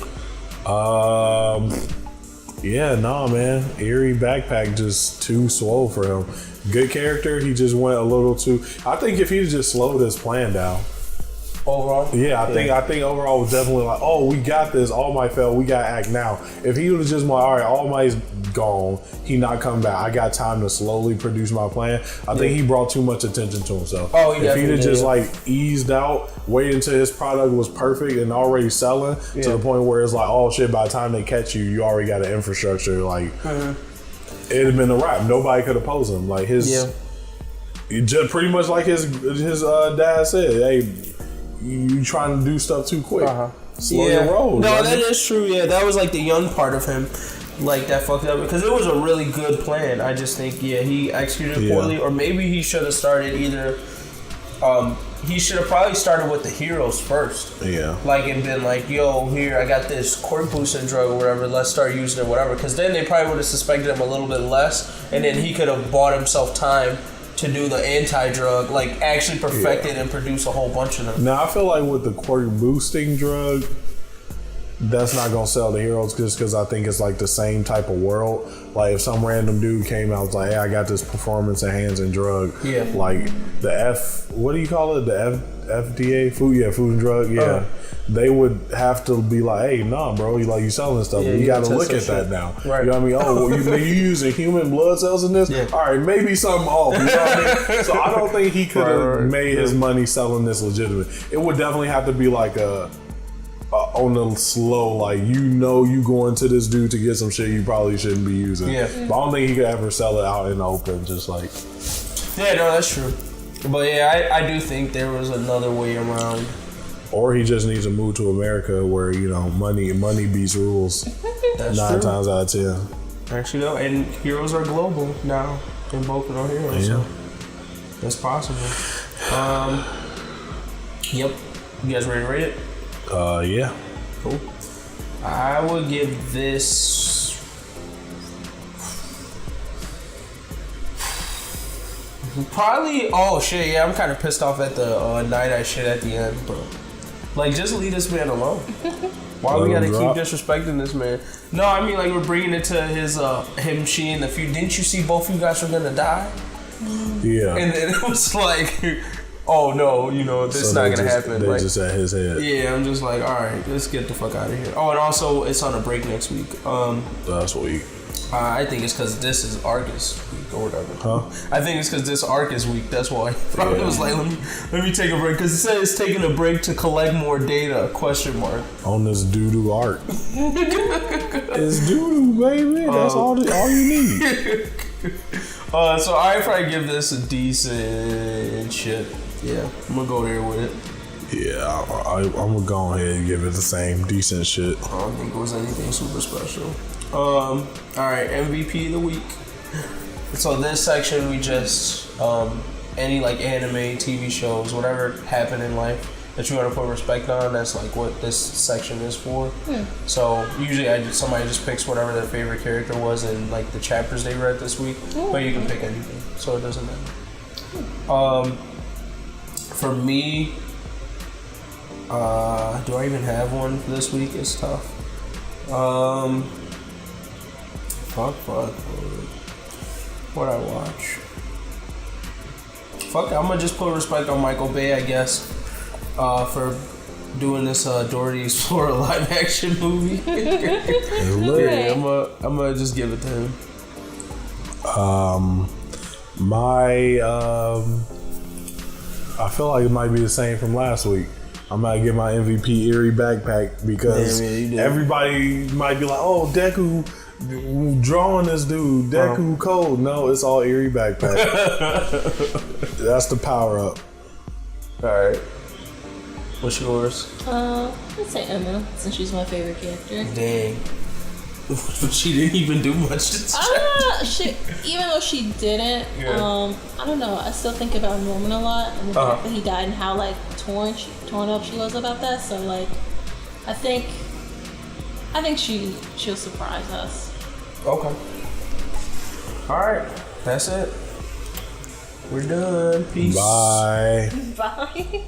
Yeah, nah, man. Eerie backpack just too swole for him. Good character. He just went a little too. I think if he just slowed his plan down, overall. Yeah, I think overall was definitely like, oh, we got this. All Might fell. We got to act now. If he would have just like, all right, All Might's gone. He not coming back. I got time to slowly produce my plan. I think he brought too much attention to himself. Oh, if he'd have just like eased out, waited until his product was perfect and already selling to the point where it's like, oh shit, by the time they catch you, you already got an infrastructure. Like, it'd have been a wrap. Nobody could oppose him. Like his, just pretty much like his dad said, hey. You trying to do stuff too quick. Slow your roll. No, that is true. Yeah, that was like the young part of him, like that fucked up because it was a really good plan. I just think he executed poorly, or maybe he should have started either. He should have probably started with the heroes first. Yeah. Like and been like, yo, here I got this core boosting drug or whatever. Let's start using it, whatever. Because then they probably would have suspected him a little bit less, and then he could have bought himself time to do the anti-drug, like actually perfect it and produce a whole bunch of them. Now I feel like with the quirk boosting drug, that's not gonna sell the heroes just because I think it's like the same type of world. Like if some random dude came out and was like, hey, I got this performance enhancing drug. Yeah. Like the what do you call it? The FDA? Food and drug, they would have to be like, hey, nah, bro, you selling this stuff. You gotta look at that now. Right. You know what I mean? Oh, well, you using human blood cells in this? Yeah. All right, maybe something off. You know what I mean? So I don't think he could have made his money selling this legitimate. It would definitely have to be like on the slow, like you going to this dude to get some shit you probably shouldn't be using. Yeah. But I don't think he could ever sell it out in the open, just like. Yeah, no, that's true. But yeah, I do think there was another way around. Or he just needs to move to America where, money beats rules. That's 9 true. times out of 10. Actually, no, and heroes are global now. And Boku no Heroes. Yeah. So that's possible. Yep. You guys ready to rate it? Yeah. Cool. I would give this. Probably. Oh shit! Yeah, I'm kind of pissed off at the night shit at the end, bro. Like, just leave this man alone. Why we gotta keep disrespecting this man? No, I mean, like, we're bringing it to his she and the few. Didn't you see both you guys were gonna die? Yeah. And then it was like, oh no, this is not gonna happen. They like, just at his head. Yeah, I'm just like, all right, let's get the fuck out of here. Oh, and also, it's on a break next week. That's week. I think it's because this is Argus week or whatever. Huh? I think it's because this arc is weak. That's why. Probably was like, let me take a break because it said it's taking a break to collect more data? ? On this doo-doo arc. It's doo-doo, baby. That's all you need. So I probably give this a decent shit. Yeah, I'm gonna go there with it. Yeah, I'm gonna go ahead and give it the same decent shit. I don't think it was anything super special. All right, MVP of the week. So this section we just any like anime, TV shows, whatever happened in life that you want to put respect on. That's like what this section is for. So usually somebody just picks whatever their favorite character was in like the chapters they read this week, but you can pick anything, so it doesn't matter. For me, do I even have one for this week? It's tough. Fuck. What I watch? Fuck, I'm gonna just put respect on Michael Bay, I guess, for doing this Dora the Explorer live action movie. Yeah, I'm gonna just give it to him. I feel like it might be the same from last week. I might get my MVP Eerie backpack because everybody might be like, "Oh, Deku drawing this dude, Deku cold." No, it's all Eerie backpack. That's the power up. All right, what's yours? I'd say Emma, since she's my favorite character. Dang. She didn't even do much to Even though she didn't, I don't know. I still think about Norman a lot and the fact that he died and how like torn up she was about that. So like, I think she'll surprise us. Okay. All right, that's it. We're done. Peace. Bye. Bye.